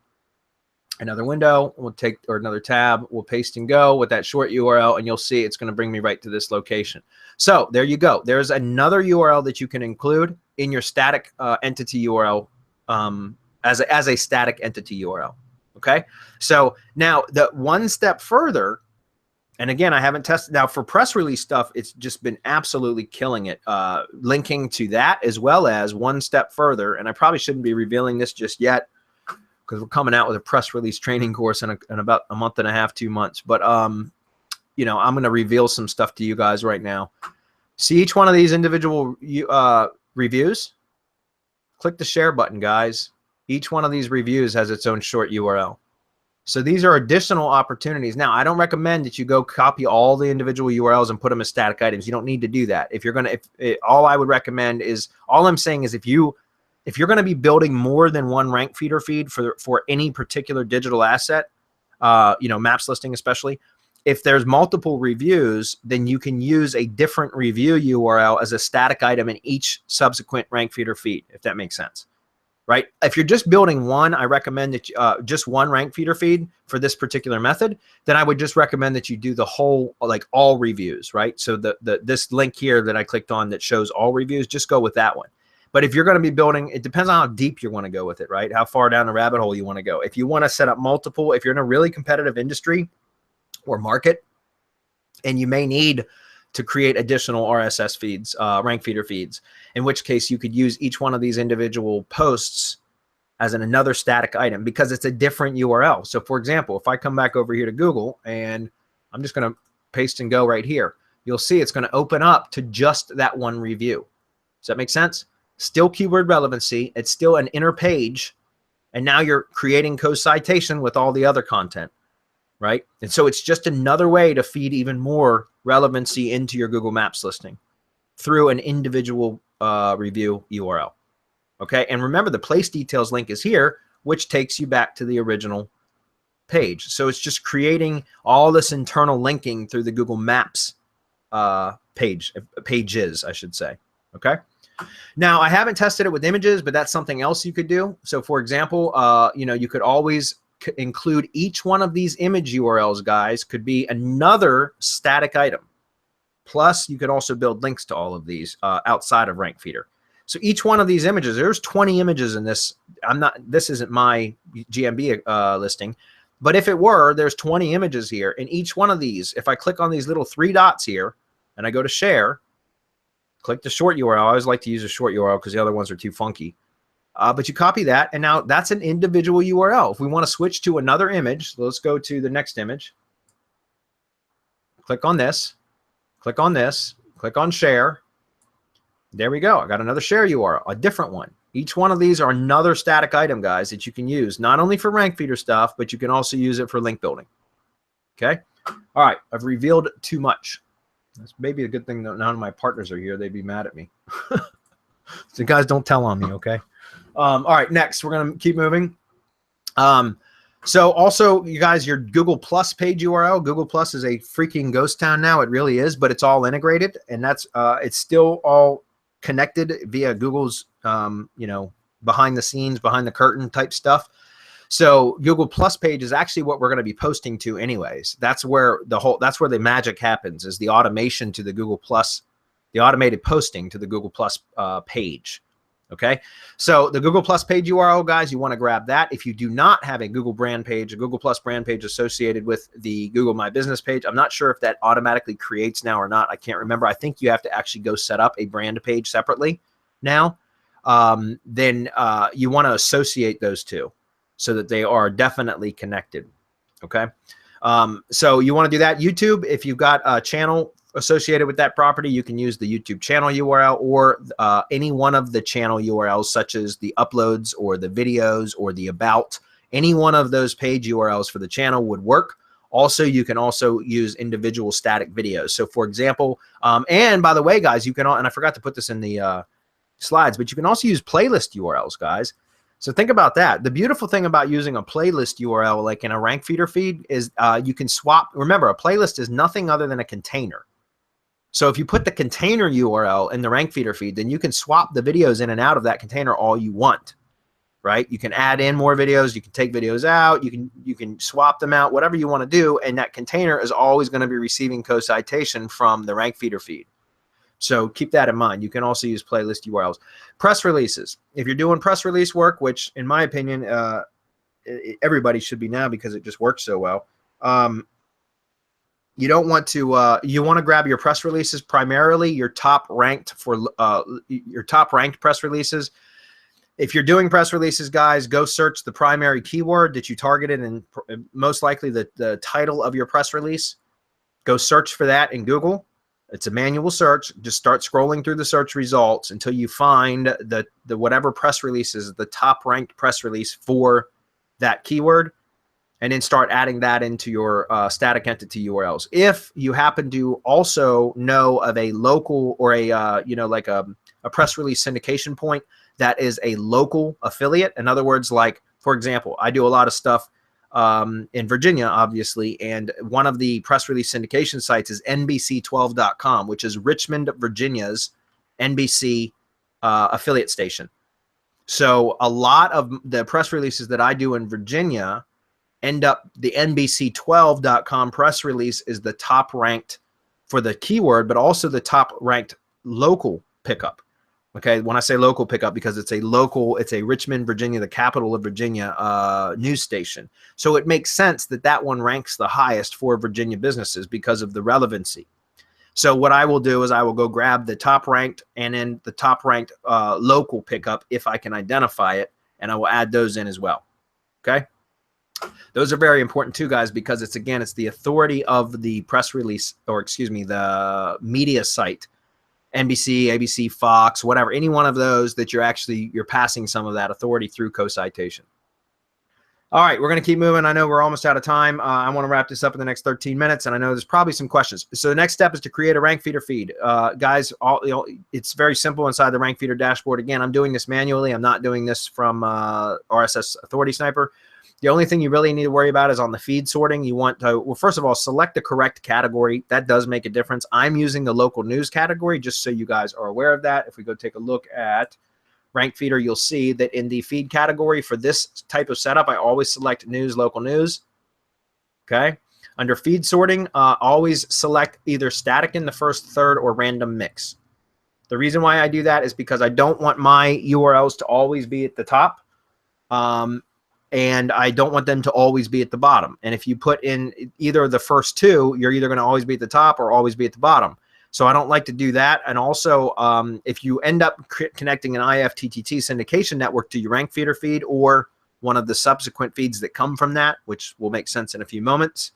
another window, we'll take, or another tab, we'll paste and go with that short URL, and you'll see it's going to bring me right to this location. So there you go. There's another URL that you can include in your static entity URL as a static entity URL. Okay. So now the one step further, and again, I haven't tested now for press release stuff. It's just been absolutely killing it. Linking to that as well as one step further. And I probably shouldn't be revealing this just yet, because we're coming out with a press release training course in about a month and a half, 2 months. But, you know, I'm going to reveal some stuff to you guys right now. See each one of these individual reviews? Click the share button, guys. Each one of these reviews has its own short URL. So these are additional opportunities. Now, I don't recommend that you go copy all the individual URLs and put them as static items. You don't need to do that. If you're going to, all I would recommend is, all I'm saying is if you're going to be building more than one RankFeedr feed for any particular digital asset, you know, maps listing especially, if there's multiple reviews, then you can use a different review URL as a static item in each subsequent RankFeedr feed, if that makes sense, right? If you're just building one, I recommend that just one RankFeedr feed for this particular method, then I would just recommend that you do the whole, like all reviews, right? So this link here that I clicked on that shows all reviews, just go with that one. But if you're going to be building, it depends on how deep you want to go with it, right? How far down the rabbit hole you want to go. If you want to set up multiple, if you're in a really competitive industry or market, and you may need to create additional RSS feeds, RankFeedr feeds, in which case you could use each one of these individual posts as another static item because it's a different URL. So for example, if I come back over here to Google and I'm just going to paste and go right here, you'll see it's going to open up to just that one review. Does that make sense? Still keyword relevancy. It's still an inner page. And now you're creating co-citation with all the other content, right? And so it's just another way to feed even more relevancy into your Google Maps listing through an individual review URL. Okay. And remember, the place details link is here, which takes you back to the original page. So it's just creating all this internal linking through the Google Maps pages, I should say. Okay. Now, I haven't tested it with images, but that's something else you could do. So for example, you know, you could always include each one of these image URLs, guys, could be another static item. Plus, you could also build links to all of these outside of RankFeedr. So each one of these images, there's 20 images in this. This isn't my GMB listing, but if it were, there's 20 images here. And each one of these, if I click on these little 3 dots here and I go to share, click the short URL. I always like to use a short URL because the other ones are too funky. But you copy that, and now that's an individual URL. If we want to switch to another image, let's go to the next image. Click on this. Click on this. Click on share. There we go. I got another share URL, a different one. Each one of these are another static item, guys, that you can use, not only for RankFeedr stuff, but you can also use it for link building. Okay? All right. I've revealed too much. That's maybe a good thing that none of my partners are here. They'd be mad at me. So guys, don't tell on me, okay? All right, next, we're going to keep moving. So also, you guys, your Google Plus page URL, Google Plus is a freaking ghost town now. It really is, but it's all integrated, and that's it's still all connected via Google's, you know, behind the scenes, behind the curtain type stuff. So Google Plus page is actually what we're going to be posting to anyways. That's where the magic happens, is the automation to the Google Plus, the automated posting to the Google Plus page. Okay. So the Google Plus page URL, guys, you want to grab that. If you do not have a Google brand page, a Google Plus brand page associated with the Google My Business page, I'm not sure if that automatically creates now or not. I can't remember. I think you have to actually go set up a brand page separately now. Then you want to associate those two, so that they are definitely connected. Okay. So you want to do that. YouTube, if you've got a channel associated with that property, you can use the YouTube channel URL or any one of the channel URLs, such as the uploads or the videos or the about. Any one of those page URLs for the channel would work. Also, you can also use individual static videos. So for example, and by the way, guys, you can, and I forgot to put this in the slides, but you can also use playlist URLs, guys. So think about that. The beautiful thing about using a playlist URL, like in a RankFeedr feed, is you can swap. Remember, a playlist is nothing other than a container. So if you put the container URL in the RankFeedr feed, then you can swap the videos in and out of that container all you want, right? You can add in more videos, you can take videos out, you can swap them out, whatever you want to do, and that container is always going to be receiving co-citation from the RankFeedr feed. So keep that in mind. You can also use playlist URLs. Press releases. If you're doing press release work, which in my opinion, everybody should be now because it just works so well. You don't want to, you want to grab your press releases, primarily your top ranked press releases. If you're doing press releases, guys, go search the primary keyword that you targeted and most likely the title of your press release. Go search for that in Google. It's a manual search. Just start scrolling through the search results until you find the whatever press release is the top ranked press release for that keyword, and then start adding that into your static entity URLs. If you happen to also know of a local or a like a press release syndication point that is a local affiliate, in other words, like for example, I do a lot of stuff in Virginia, obviously, and one of the press release syndication sites is NBC12.com, which is Richmond, Virginia's NBC affiliate station. So a lot of the press releases that I do in Virginia end up, the NBC12.com press release is the top ranked for the keyword, but also the top ranked local pickup. Okay, when I say local pickup, because it's a local, it's a Richmond, Virginia, the capital of Virginia news station. So it makes sense that that one ranks the highest for Virginia businesses because of the relevancy. So what I will do is I will go grab the top ranked and then the top ranked local pickup if I can identify it, and I will add those in as well. Okay, those are very important too, guys, because it's, again, it's the authority of the press release, or excuse me, the media site. NBC, ABC, Fox, whatever, any one of those that you're passing some of that authority through co-citation. All right, we're going to keep moving. I know we're almost out of time. I want to wrap this up in the next 13 minutes, and I know there's probably some questions. So the next step is to create a RankFeedr feed. Guys, it's very simple inside the RankFeedr dashboard. Again, I'm doing this manually. I'm not doing this from RSS Authority Sniper. The only thing you really need to worry about is on the feed sorting. You want to, well, first of all, select the correct category. That does make a difference. I'm using the local news category, just so you guys are aware of that. If we go take a look at RankFeedr, you'll see that in the feed category for this type of setup, I always select news, local news. Okay. Under feed sorting, always select either static in the first third or random mix. The reason why I do that is because I don't want my URLs to always be at the top. And I don't want them to always be at the bottom. And if you put in either of the first two, you're either going to always be at the top or always be at the bottom. So I don't like to do that. And also, if you end up connecting an IFTTT syndication network to your RankFeedr feed or one of the subsequent feeds that come from that, which will make sense in a few moments,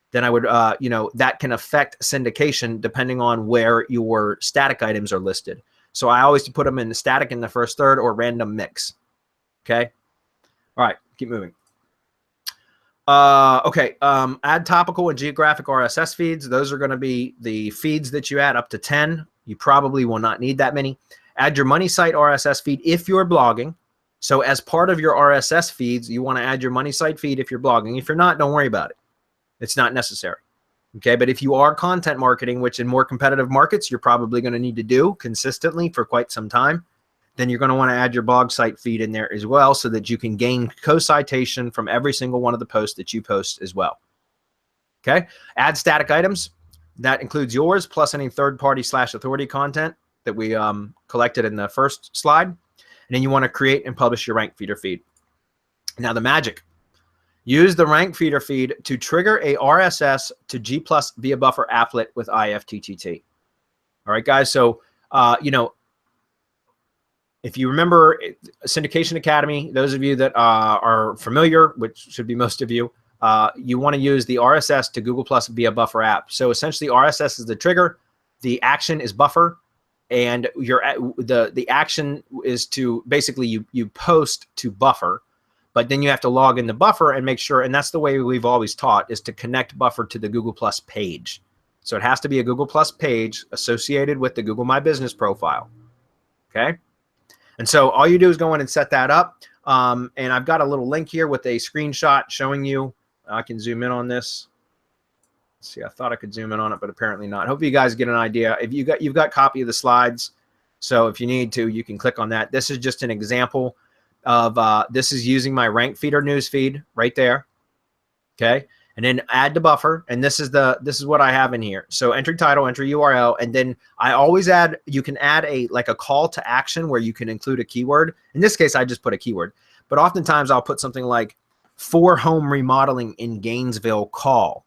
then I would, that can affect syndication depending on where your static items are listed. So I always put them in the static in the first third or random mix. Okay. All right, keep moving. Okay, add topical and geographic RSS feeds. Those are going to be the feeds that you add, up to 10. You probably will not need that many. Add your money site RSS feed if you're blogging. So as part of your RSS feeds, you want to add your money site feed if you're blogging. If you're not, don't worry about it. It's not necessary. Okay, but if you are content marketing, which in more competitive markets, you're probably going to need to do consistently for quite some time, then you're going to want to add your blog site feed in there as well so that you can gain co-citation from every single one of the posts that you post as well. Okay. Add static items. That includes yours plus any third-party / authority content that we collected in the first slide. And then you want to create and publish your RankFeedr feed. Now the magic. Use the RankFeedr feed to trigger a RSS to G+ via buffer applet with IFTTT. All right, guys. So, if you remember Syndication Academy, those of you that are familiar, which should be most of you, you want to use the RSS to Google+ via buffer app. So essentially RSS is the trigger, the action is buffer, and the action is to basically you post to buffer, but then you have to log in the buffer and make sure, and that's the way we've always taught, is to connect buffer to the Google+ page. So it has to be a Google+ page associated with the Google My Business profile. Okay? And so all you do is go in and set that up. And I've got a little link here with a screenshot showing you. I can zoom in on this. See, I thought I could zoom in on it, but apparently not. Hope you guys get an idea. If you've got copy of the slides, so if you need to, you can click on that. This is just an example of this is using my RankFeedr news feed right there. Okay, and then add to buffer, and this is what I have in here. So entry title, entry URL, and then I always add. You can add a call to action where you can include a keyword. In this case, I just put a keyword, but oftentimes I'll put something like for home remodeling in Gainesville call.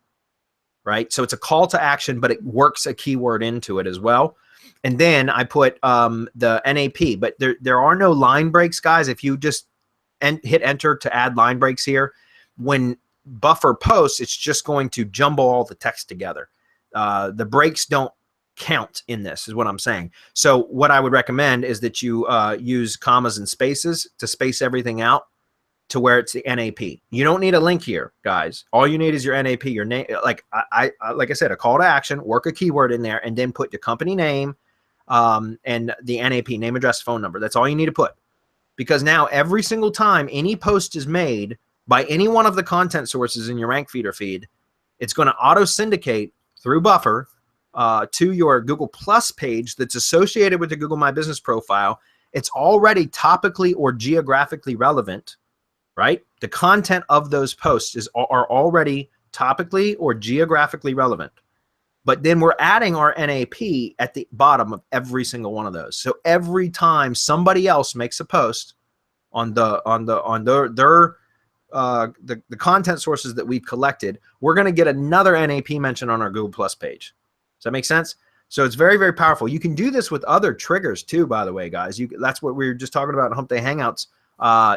Right? So it's a call to action, but it works a keyword into it as well. And then I put the NAP, but there are no line breaks, guys. If you just hit enter to add line breaks here, when buffer posts, it's just going to jumble all the text together. The breaks don't count in this, is what I'm saying. So what I would recommend is that you use commas and spaces to space everything out to where it's the NAP. You don't need a link here, guys. All you need is your NAP, your name. Like I said, a call to action, work a keyword in there, and then put your company name and the NAP, name, address, phone number. That's all you need to put. Because now every single time any post is made by any one of the content sources in your RankFeedr feed, it's going to auto syndicate through buffer to your Google Plus page that's associated with the Google My Business profile. It's already topically or geographically relevant. Right? The content of those posts are already topically or geographically relevant. But then we're adding our NAP at the bottom of every single one of those. So every time somebody else makes a post on the content sources that we've collected, we're going to get another NAP mention on our Google Plus page. Does that make sense? So it's very, very powerful. You can do this with other triggers too, by the way, guys. That's what we were just talking about in Hump Day Hangouts.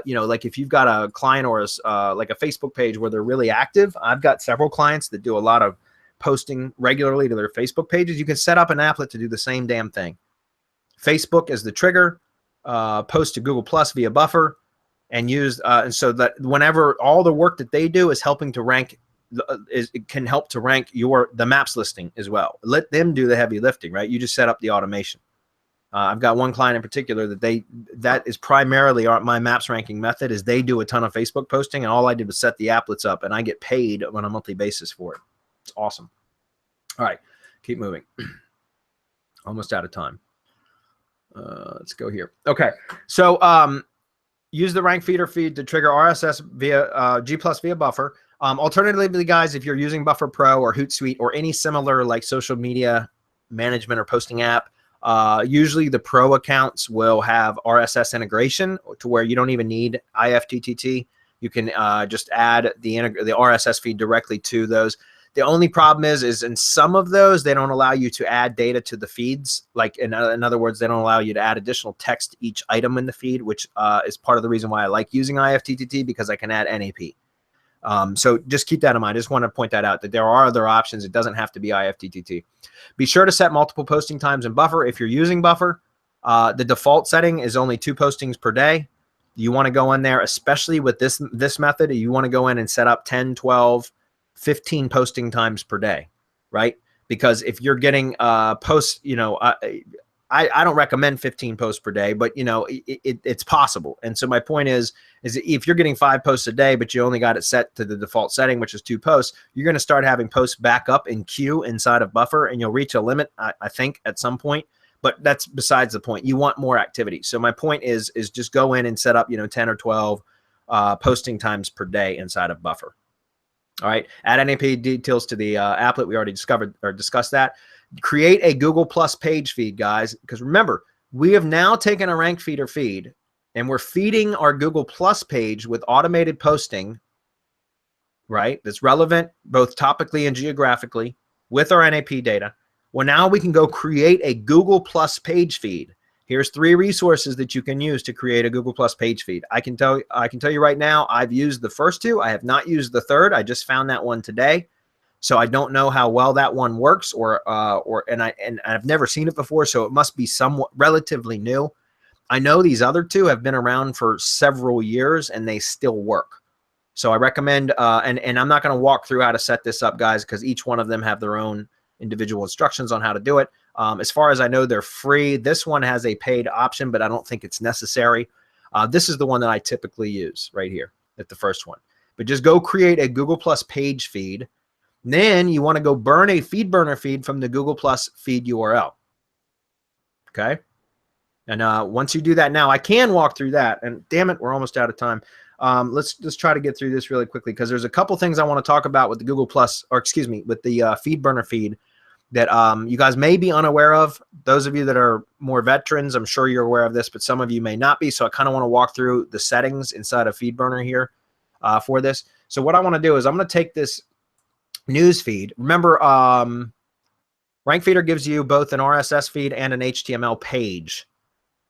You know, like if you've got a client or like a Facebook page where they're really active, I've got several clients that do a lot of posting regularly to their Facebook pages. You can set up an applet to do the same damn thing. Facebook is the trigger, post to Google Plus via buffer, and use and so that whenever all the work that they do is helping to rank, it can help to rank the maps listing as well. Let them do the heavy lifting, right? You just set up the automation. I've got one client in particular that is primarily my maps ranking method. Is they do a ton of Facebook posting, and all I did was set the applets up, and I get paid on a monthly basis for it. It's awesome. All right, keep moving. Almost out of time. Let's go here. Okay, so use the RankFeedr feed to trigger RSS via G+ via buffer. Alternatively, guys, if you're using Buffer Pro or Hootsuite or any similar like social media management or posting app, usually the pro accounts will have RSS integration to where you don't even need IFTTT. You can just add the RSS feed directly to those. The only problem is in some of those, they don't allow you to add data to the feeds. Like in other words, they don't allow you to add additional text to each item in the feed, which is part of the reason why I like using IFTTT, because I can add NAP. So just keep that in mind. I just want to point that out, that there are other options. It doesn't have to be IFTTT. Be sure to set multiple posting times in Buffer. If you're using Buffer, the default setting is only 2 postings per day. You want to go in there, especially with this method, you want to go in and set up 10, 12, 15 posting times per day, right? Because if you're getting posts, you know, I don't recommend 15 posts per day, but you know, it's possible. And so my point is if you're getting 5 posts a day, but you only got it set to the default setting, which is 2 posts, you're going to start having posts back up in queue inside of Buffer, and you'll reach a limit, I think, at some point. But that's besides the point. You want more activity. So my point is just go in and set up, you know, 10 or 12 posting times per day inside of Buffer. All right. Add NAP details to the applet. We already discussed that. Create a Google Plus page feed, guys, because remember, we have now taken a RankFeedr feed and we're feeding our Google Plus page with automated posting, right? That's relevant both topically and geographically with our NAP data. Well, now we can go create a Google Plus page feed. Here's 3 resources that you can use to create a Google Plus page feed. I can tell you right now, I've used the first 2. I have not used the third. I just found that one today. So I don't know how well that one works, and I've never seen it before, so it must be somewhat relatively new. I know these other 2 have been around for several years and they still work. So I recommend, and I'm not going to walk through how to set this up, guys, because each one of them have their own individual instructions on how to do it. As far as I know, they're free. This one has a paid option, but I don't think it's necessary. This is the one that I typically use right here at the first one. But just go create a Google Plus page feed. Then you want to go burn a FeedBurner feed from the Google Plus feed URL. Okay. And once you do that, now I can walk through that, and damn it, we're almost out of time. Let's just try to get through this really quickly, because there's a couple things I want to talk about with the Google Plus, or excuse me, with the FeedBurner feed that you guys may be unaware of. Those of you that are more veterans, I'm sure you're aware of this, but some of you may not be. So I kind of want to walk through the settings inside of FeedBurner here for this. So what I want to do is I'm going to take this news feed. Remember, RankFeedr gives you both an RSS feed and an HTML page,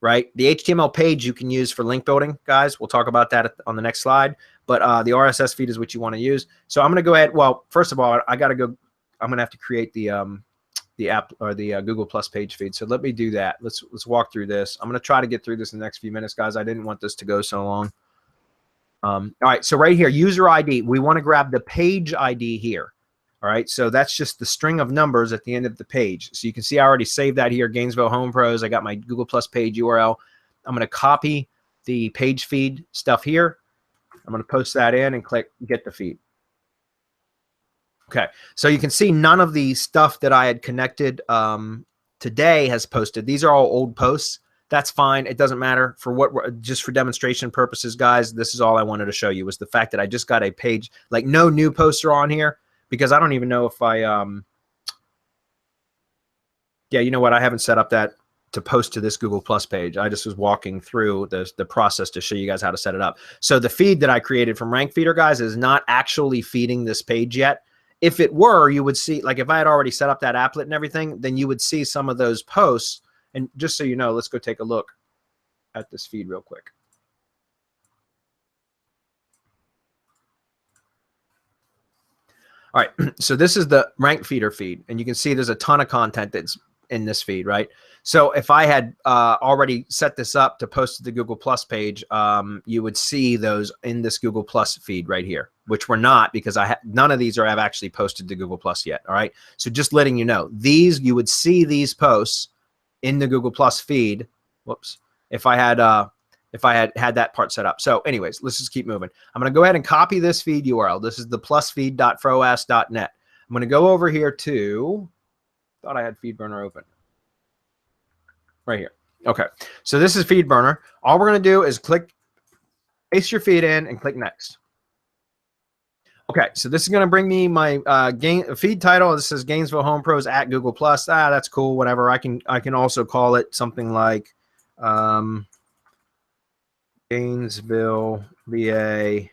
right? The HTML page you can use for link building, guys. We'll talk about that on the next slide. But the RSS feed is what you want to use. So I'm going to go ahead. Well, first of all, I got to go. I'm going to have to create the app, or the Google Plus page feed. So let me do that. Let's walk through this. I'm going to try to get through this in the next few minutes, guys. I didn't want this to go so long. All right. So right here, user ID. We want to grab the page ID here. All right, so that's just the string of numbers at the end of the page. So you can see I already saved that here, Gainesville Home Pros. I got my Google Plus page URL. I'm going to copy the page feed stuff here. I'm going to post that in and click get the feed. Okay, so you can see none of the stuff that I had connected today has posted. These are all old posts. That's fine. It doesn't matter. For what, just for demonstration purposes, guys, this is all I wanted to show you, was the fact that I just got a page, like no new posts are on here. Because I don't even know if I, yeah, you know what? I haven't set up that to post to this Google Plus page. I just was walking through the process to show you guys how to set it up. So the feed that I created from RankFeedr, guys, is not actually feeding this page yet. If it were, you would see, like if I had already set up that applet and everything, then you would see some of those posts. And just so you know, let's go take a look at this feed real quick. All right, so this is the RankFeedr feed, and you can see there's a ton of content that's in this feed, right? So if I had already set this up to post to the Google Plus page, you would see those in this Google Plus feed right here, which we're not, because none of these have actually posted to Google Plus yet. All right, so just letting you know, you would see these posts in the Google Plus feed. Whoops, if I had that part set up. So anyways, let's just keep moving. I'm going to go ahead and copy this feed URL. This is the plusfeed.froas.net. I'm going to go over here to, thought I had FeedBurner open. Right here. Okay. So this is FeedBurner. All we're going to do is click, paste your feed in and click next. Okay. So this is going to bring me my feed title. This says Gainesville Home Pros at Google Plus. That's cool. Whatever. I can also call it something like, Gainesville, VA,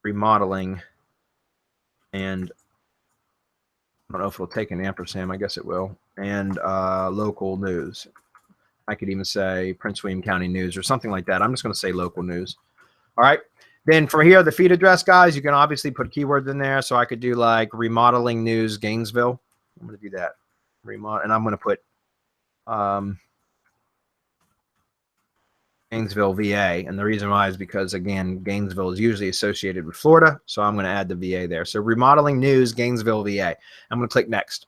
remodeling, and I don't know if it'll take an ampersand. I guess it will. And local news. I could even say Prince William County News or something like that. I'm just going to say local news. All right. Then from here, the feed address, guys, you can obviously put keywords in there. So I could do like remodeling news Gainesville. I'm going to do that. And I'm going to put Gainesville, VA. And the reason why is because, again, Gainesville is usually associated with Florida. So I'm going to add the VA there. So remodeling news, Gainesville, VA. I'm going to click next.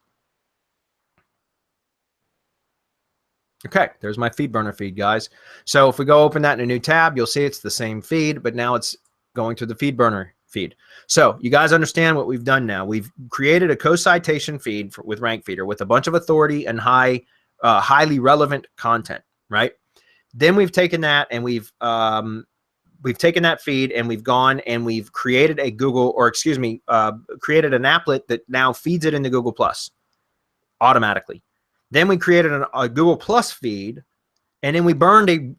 Okay, there's my FeedBurner feed, guys. So if we go open that in a new tab, you'll see it's the same feed, but now it's going to the FeedBurner feed. So you guys understand what we've done now. We've created a co-citation feed with RankFeedr with a bunch of authority and highly relevant content, right? Then we've taken that and we've taken that feed and we've gone and we've created a created an applet that now feeds it into Google Plus automatically. Then we created a Google Plus feed, and then we burned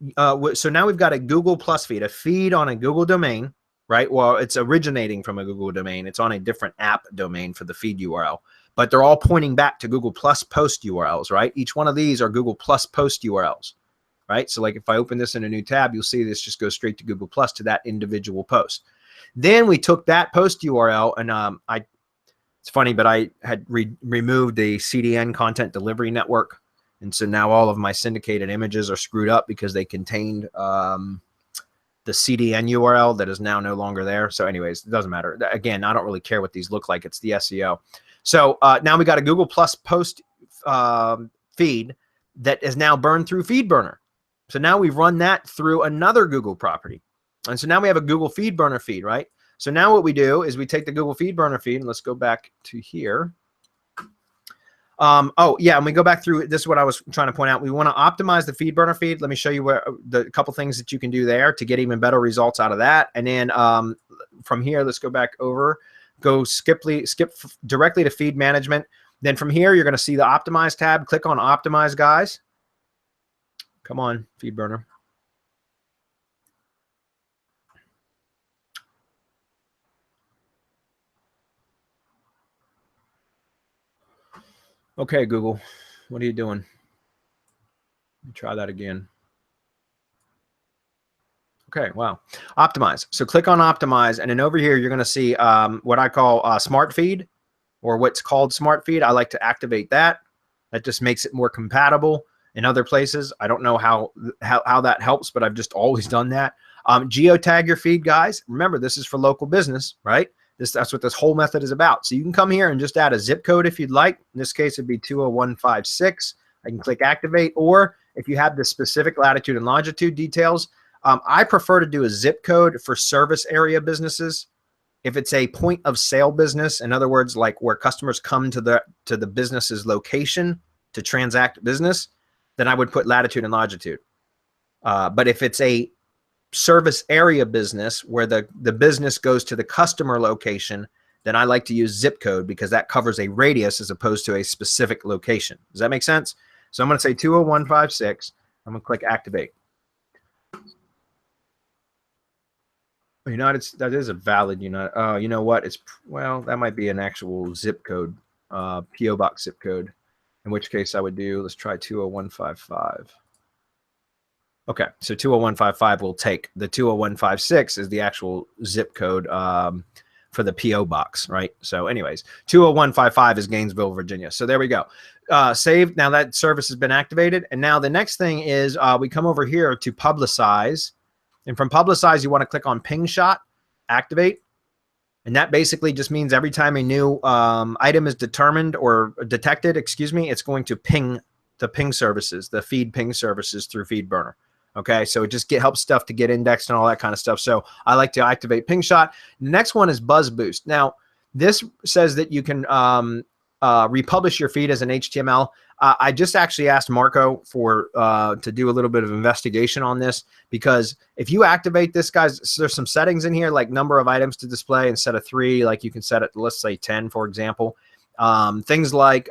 so now we've got a Google Plus feed, a feed on a Google domain, right? Well, it's originating from a Google domain. It's on a different app domain for the feed URL, but they're all pointing back to Google Plus post URLs, right? Each one of these are Google Plus post URLs, right? So like if I open this in a new tab, you'll see this just goes straight to Google Plus to that individual post. Then we took that post URL and it's funny, but I had removed the CDN content delivery network. And so now all of my syndicated images are screwed up because they contained the CDN URL that is now no longer there. So anyways, it doesn't matter. Again, I don't really care what these look like. It's the SEO. So now we got a Google Plus post feed that is now burned through FeedBurner. So now we've run that through another Google property. And so now we have a Google FeedBurner feed, right? So now what we do is we take the Google Feed burner feed, and let's go back to here. Oh yeah, and we go back through. This is what I was trying to point out. We want to optimize the feed burner feed. Let me show you where the couple things that you can do there to get even better results out of that. And then from here, let's go back over. Go skip directly to feed management. Then from here, you're going to see the optimize tab. Click on optimize, guys. Come on, feed burner. Okay, Google, what are you doing? Let me try that again. Okay, wow. Optimize. So click on optimize, and then over here, you're going to see what I call smart feed, or what's called smart feed. I like to activate that. That just makes it more compatible in other places. I don't know how that helps, but I've just always done that. Geotag your feed, guys. Remember, this is for local business, right? That's what this whole method is about. So you can come here and just add a zip code if you'd like. In this case, it'd be 20156. I can click activate, or if you have the specific latitude and longitude details, I prefer to do a zip code for service area businesses. If it's a point of sale business, in other words, like where customers come to the business's location to transact business, then I would put latitude and longitude. But if it's a service area business where the business goes to the customer location, then I like to use zip code because that covers a radius as opposed to a specific location. Does that make sense? So I'm going to say 20156. I'm going to click activate. That is a valid United. Oh, you know what? Well, that might be an actual zip code, PO box zip code. In which case I would do, let's try 20155. Okay, so 20155 will take. The 20156 is the actual zip code for the PO box, right? So anyways, 20155 is Gainesville, Virginia. So there we go. Saved. Now that service has been activated. And now the next thing is we come over here to publicize. And from publicize, you want to click on ping shot, activate. And that basically just means every time a new item is determined or detected, excuse me, it's going to ping the ping services, the feed ping services through FeedBurner. Okay, so it just helps stuff to get indexed and all that kind of stuff. So I like to activate ping shot. The next one is buzz boost. Now, this says that you can republish your feed as an HTML. I just actually asked Marco to do a little bit of investigation on this, because if you activate this, guys, so there's some settings in here like number of items to display instead of 3, like you can set it, let's say 10, for example. Things like,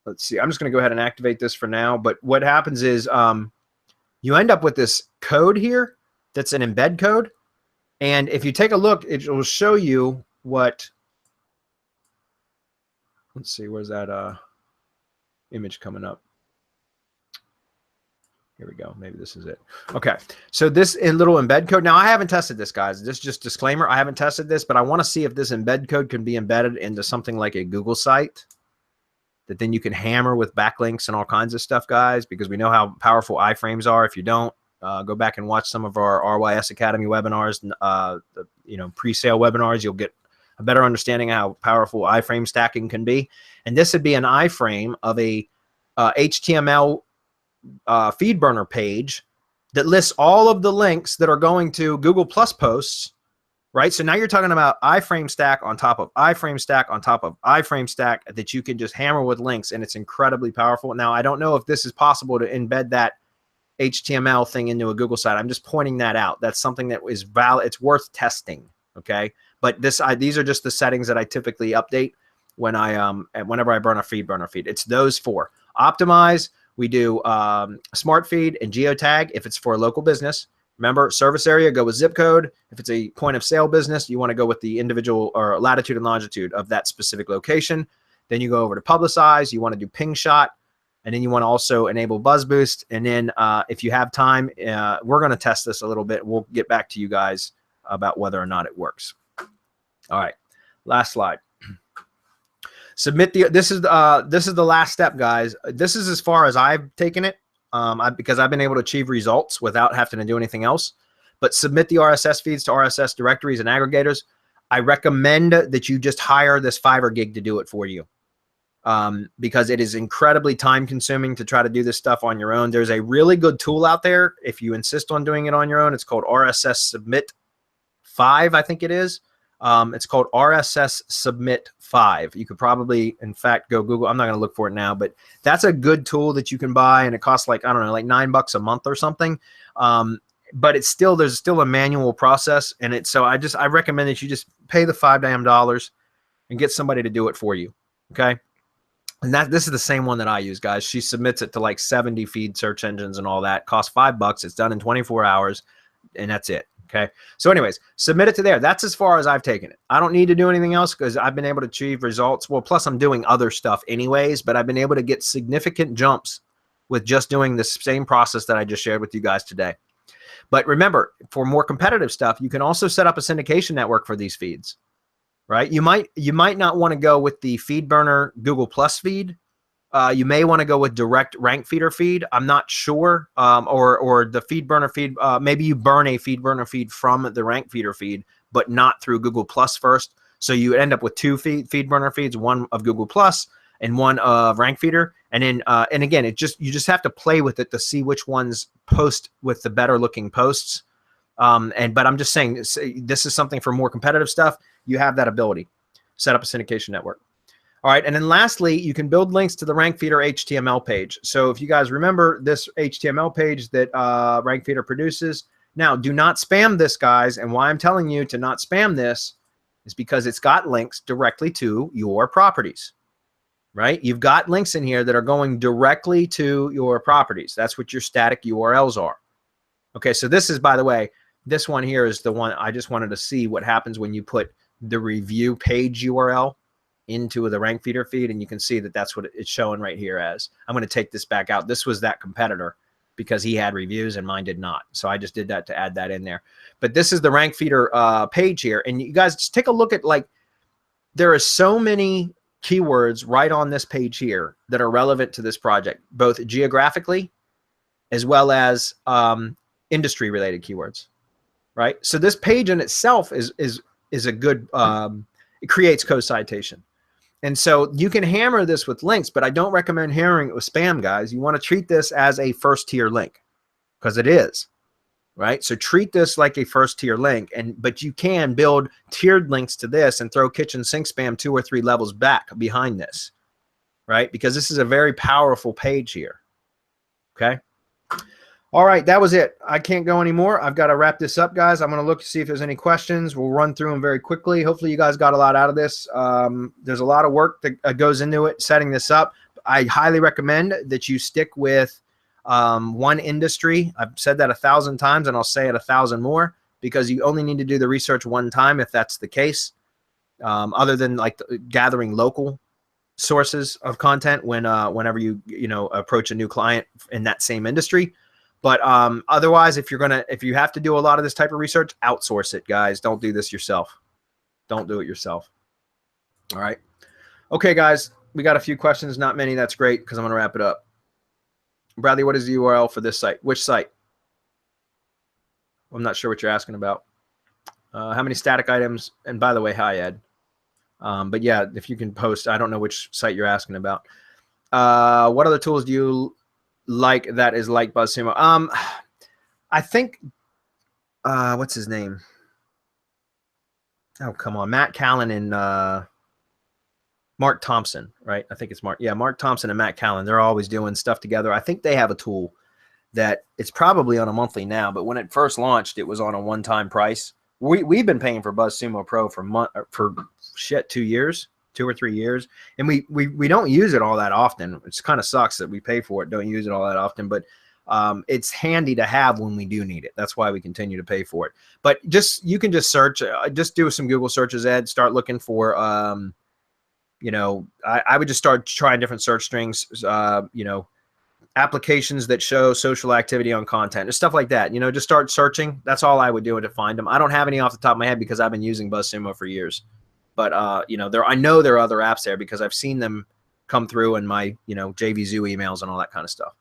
let's see, I'm just going to go ahead and activate this for now. But what happens is you end up with this code here that's an embed code. And if you take a look, it will show you what, let's see, where's that image coming up? Here we go. Maybe this is it. Okay. So this little embed code. Now, I haven't tested this, guys. This is just disclaimer. I haven't tested this, but I want to see if this embed code can be embedded into something like a Google site that then you can hammer with backlinks and all kinds of stuff, guys, because we know how powerful iframes are. If you don't, go back and watch some of our RYS Academy webinars, pre-sale webinars. You'll get a better understanding of how powerful iframe stacking can be. And this would be an iframe of a HTML FeedBurner page that lists all of the links that are going to Google Plus posts, right? So now you're talking about iframe stack on top of iframe stack on top of iframe stack that you can just hammer with links, and it's incredibly powerful. Now, I don't know if this is possible to embed that HTML thing into a Google site. I'm just pointing that out. That's something that is valid. It's worth testing, okay? But these are just the settings that I typically update when whenever I burn a FeedBurner feed. It's those 4. Optimize. We do smart feed and geotag if it's for a local business. Remember, service area, go with zip code. If it's a point of sale business, you want to go with the individual or latitude and longitude of that specific location. Then you go over to publicize. You want to do ping shot. And then you want to also enable buzz boost. And then if you have time, we're going to test this a little bit. We'll get back to you guys about whether or not it works. All right, last slide. Submit this is the last step, guys. This is as far as I've taken it because I've been able to achieve results without having to do anything else. But submit the RSS feeds to RSS directories and aggregators. I recommend that you just hire this Fiverr gig to do it for you because it is incredibly time consuming to try to do this stuff on your own. There's a really good tool out there if you insist on doing it on your own. It's called RSS Submit 5, I think it is. It's called RSS Submit 5. You could probably, in fact, go Google. I'm not going to look for it now, but that's a good tool that you can buy, and it costs like, I don't know, like $9 a month or something. But it's still, there's still a manual process, and so I recommend that you just pay the $5 damn and get somebody to do it for you. Okay. And this is the same one that I use, guys. She submits it to like 70 feed search engines and all that. Costs $5. It's done in 24 hours, and that's it. Okay. So anyways, submit it to there. That's as far as I've taken it. I don't need to do anything else because I've been able to achieve results. Well, plus I'm doing other stuff anyways, but I've been able to get significant jumps with just doing the same process that I just shared with you guys today. But remember, for more competitive stuff, you can also set up a syndication network for these feeds, right? You might not want to go with the FeedBurner Google Plus feed. You may want to go with direct RankFeedr feed. I'm not sure. Or the FeedBurner feed. Maybe you burn a FeedBurner feed from the RankFeedr feed, but not through Google Plus first. So you end up with 2 FeedBurner feeds, one of Google Plus and one of RankFeedr. And then, and again, you just have to play with it to see which ones post with the better looking posts. But I'm just saying this is something for more competitive stuff. You have that ability. Set up a syndication network. All right, and then lastly, you can build links to the RankFeedr HTML page. So if you guys remember this HTML page that RankFeedr produces, now do not spam this, guys. And why I'm telling you to not spam this is because it's got links directly to your properties, right? You've got links in here that are going directly to your properties. That's what your static URLs are. Okay, so this is, by the way, this one here is the one I just wanted to see what happens when you put the review page URL into the RankFeedr feed, and you can see that that's what it's showing right here as. I'm going to take this back out. This was that competitor because he had reviews and mine did not. So I just did that to add that in there. But this is the RankFeedr page here, and you guys just take a look at, like, there are so many keywords right on this page here that are relevant to this project, both geographically as well as industry related keywords, right? So this page in itself is a good, it creates co-citation. And so you can hammer this with links, but I don't recommend hammering it with spam, guys. You want to treat this as a first tier link because it is, right? So treat this like a first tier link, but you can build tiered links to this and throw kitchen sink spam 2 or 3 levels back behind this, right? Because this is a very powerful page here. Okay. All right, that was it. I can't go anymore. I've got to wrap this up, guys. I'm going to look to see if there's any questions. We'll run through them very quickly. Hopefully you guys got a lot out of this. There's a lot of work that goes into it, setting this up. I highly recommend that you stick with one industry. I've said that 1,000 times, and I'll say it 1,000 more, because you only need to do the research one time if that's the case, other than like gathering local sources of content whenever you approach a new client in that same industry. But otherwise, if you have to do a lot of this type of research, outsource it, guys. Don't do this yourself. Don't do it yourself. All right. Okay, guys, we got a few questions. Not many. That's great, because I'm going to wrap it up. Bradley, what is the URL for this site? Which site? I'm not sure what you're asking about. How many static items? And by the way, hi, Ed. But yeah, if you can post, I don't know which site you're asking about. What other tools do you like that is like BuzzSumo? I think, what's his name? Oh, come on. Matt Callan and Mark Thompson, right? I think it's Mark. Yeah, Mark Thompson and Matt Callan. They're always doing stuff together. I think they have a tool that it's probably on a monthly now, but when it first launched, it was on a one-time price. We've been paying for BuzzSumo Pro for 2 years. 2 or 3 years, and we don't use it all that often. It kind of sucks that we pay for it, don't use it all that often, but it's handy to have when we do need it. That's why we continue to pay for it. But you can just search, just do some Google searches, Ed. Start looking for I would just start trying different search strings, applications that show social activity on content and stuff like that. Just start searching. That's all I would do to find them. I don't have any off the top of my head because I've been using BuzzSumo for years. But I know there are other apps there because I've seen them come through in my JVZoo emails and all that kind of stuff.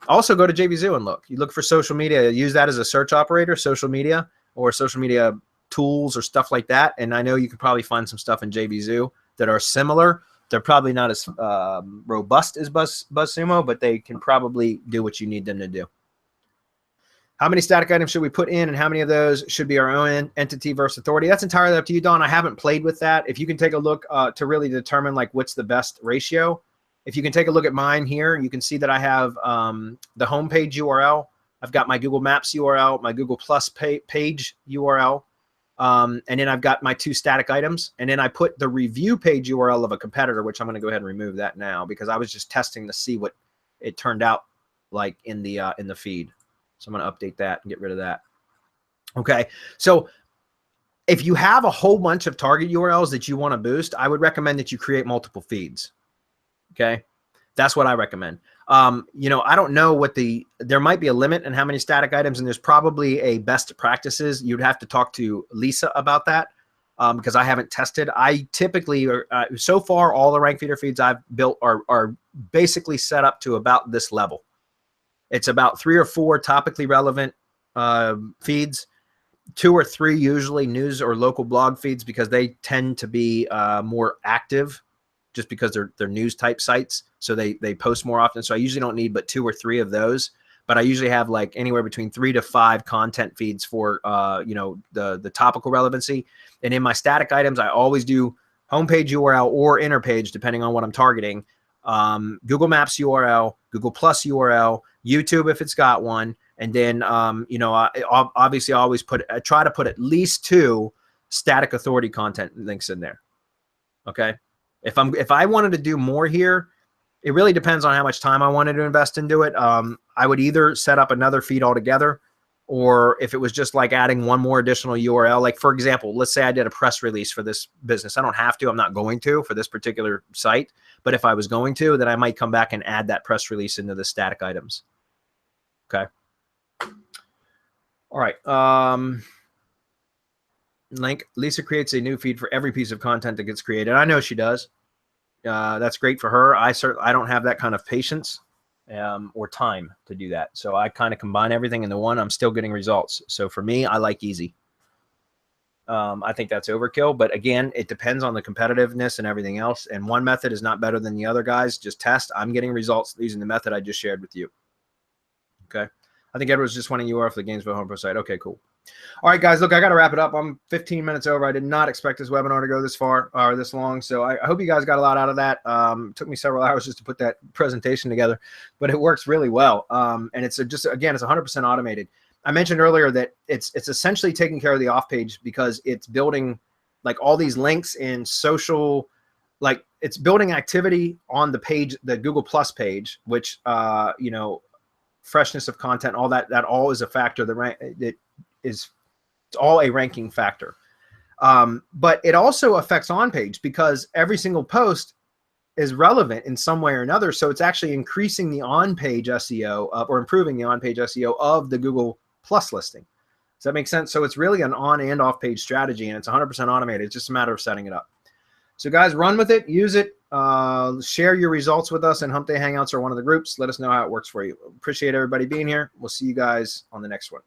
Also, go to JVZoo and look. You look for social media. Use that as a search operator, social media or social media tools or stuff like that. And I know you could probably find some stuff in JVZoo that are similar. They're probably not as robust as BuzzSumo, but they can probably do what you need them to do. How many static items should we put in, and how many of those should be our own entity versus authority? That's entirely up to you, Don. I haven't played with that. If you can take a look to really determine like what's the best ratio, if you can take a look at mine here, you can see that I have the homepage URL. I've got my Google Maps URL, my Google Plus page URL, and then I've got my 2 static items. And then I put the review page URL of a competitor, which I'm going to go ahead and remove that now because I was just testing to see what it turned out like in the feed. So I'm going to update that and get rid of that. Okay. So if you have a whole bunch of target URLs that you want to boost, I would recommend that you create multiple feeds. Okay. That's what I recommend. You know, I don't know what there might be a limit in how many static items, and there's probably a best practices. You'd have to talk to Lisa about that because I haven't tested. I typically, so far, all the RankFeedr feeds I've built are basically set up to about this level. It's about 3 or 4 topically relevant feeds, 2 or 3 usually news or local blog feeds because they tend to be more active just because they're news type sites. So they post more often. So I usually don't need but 2 or 3 of those, but I usually have like anywhere between 3 to 5 content feeds for, you know, the topical relevancy. And in my static items, I always do homepage URL or inner page, depending on what I'm targeting. Google Maps URL, Google Plus URL, YouTube if it's got one, and then you know, obviously I always try to put at least 2 static authority content links in there. Okay, if I wanted to do more here, it really depends on how much time I wanted to invest into it. I would either set up another feed altogether, or if it was just like adding one more additional URL, like for example, let's say I did a press release for this business. I don't have to, I'm not going to for this particular site, but if I was going to, then I might come back and add that press release into the static items. Okay. All right. Link, Lisa creates a new feed for every piece of content that gets created. I know she does. That's great for her. I don't have that kind of patience or time to do that. So I kind of combine everything into one. I'm still getting results. So for me, I like easy. I think that's overkill, but again, it depends on the competitiveness and everything else. And one method is not better than the other, guys. Just test. I'm getting results using the method I just shared with you. Okay. I think Edward's just wanting URL for the Gainesville Home Pro site. Okay, cool. All right, guys, look, I got to wrap it up. I'm 15 minutes over. I did not expect this webinar to go this far or this long. So I hope you guys got a lot out of that. It took me several hours just to put that presentation together, but it works really well. And it's again, it's 100% automated. I mentioned earlier that it's essentially taking care of the off page because it's building like all these links in social, like it's building activity on the page, the Google Plus page, which, you know, freshness of content, all that all is a factor. It's all a ranking factor. But it also affects on page because every single post is relevant in some way or another. So it's actually increasing the on page SEO or improving the on page SEO of the Google Plus listing. Does that make sense? So it's really an on and off page strategy, and it's 100% automated. It's just a matter of setting it up. So guys, run with it, use it, share your results with us in Hump Day Hangouts or one of the groups. Let us know how it works for you. Appreciate everybody being here. We'll see you guys on the next one.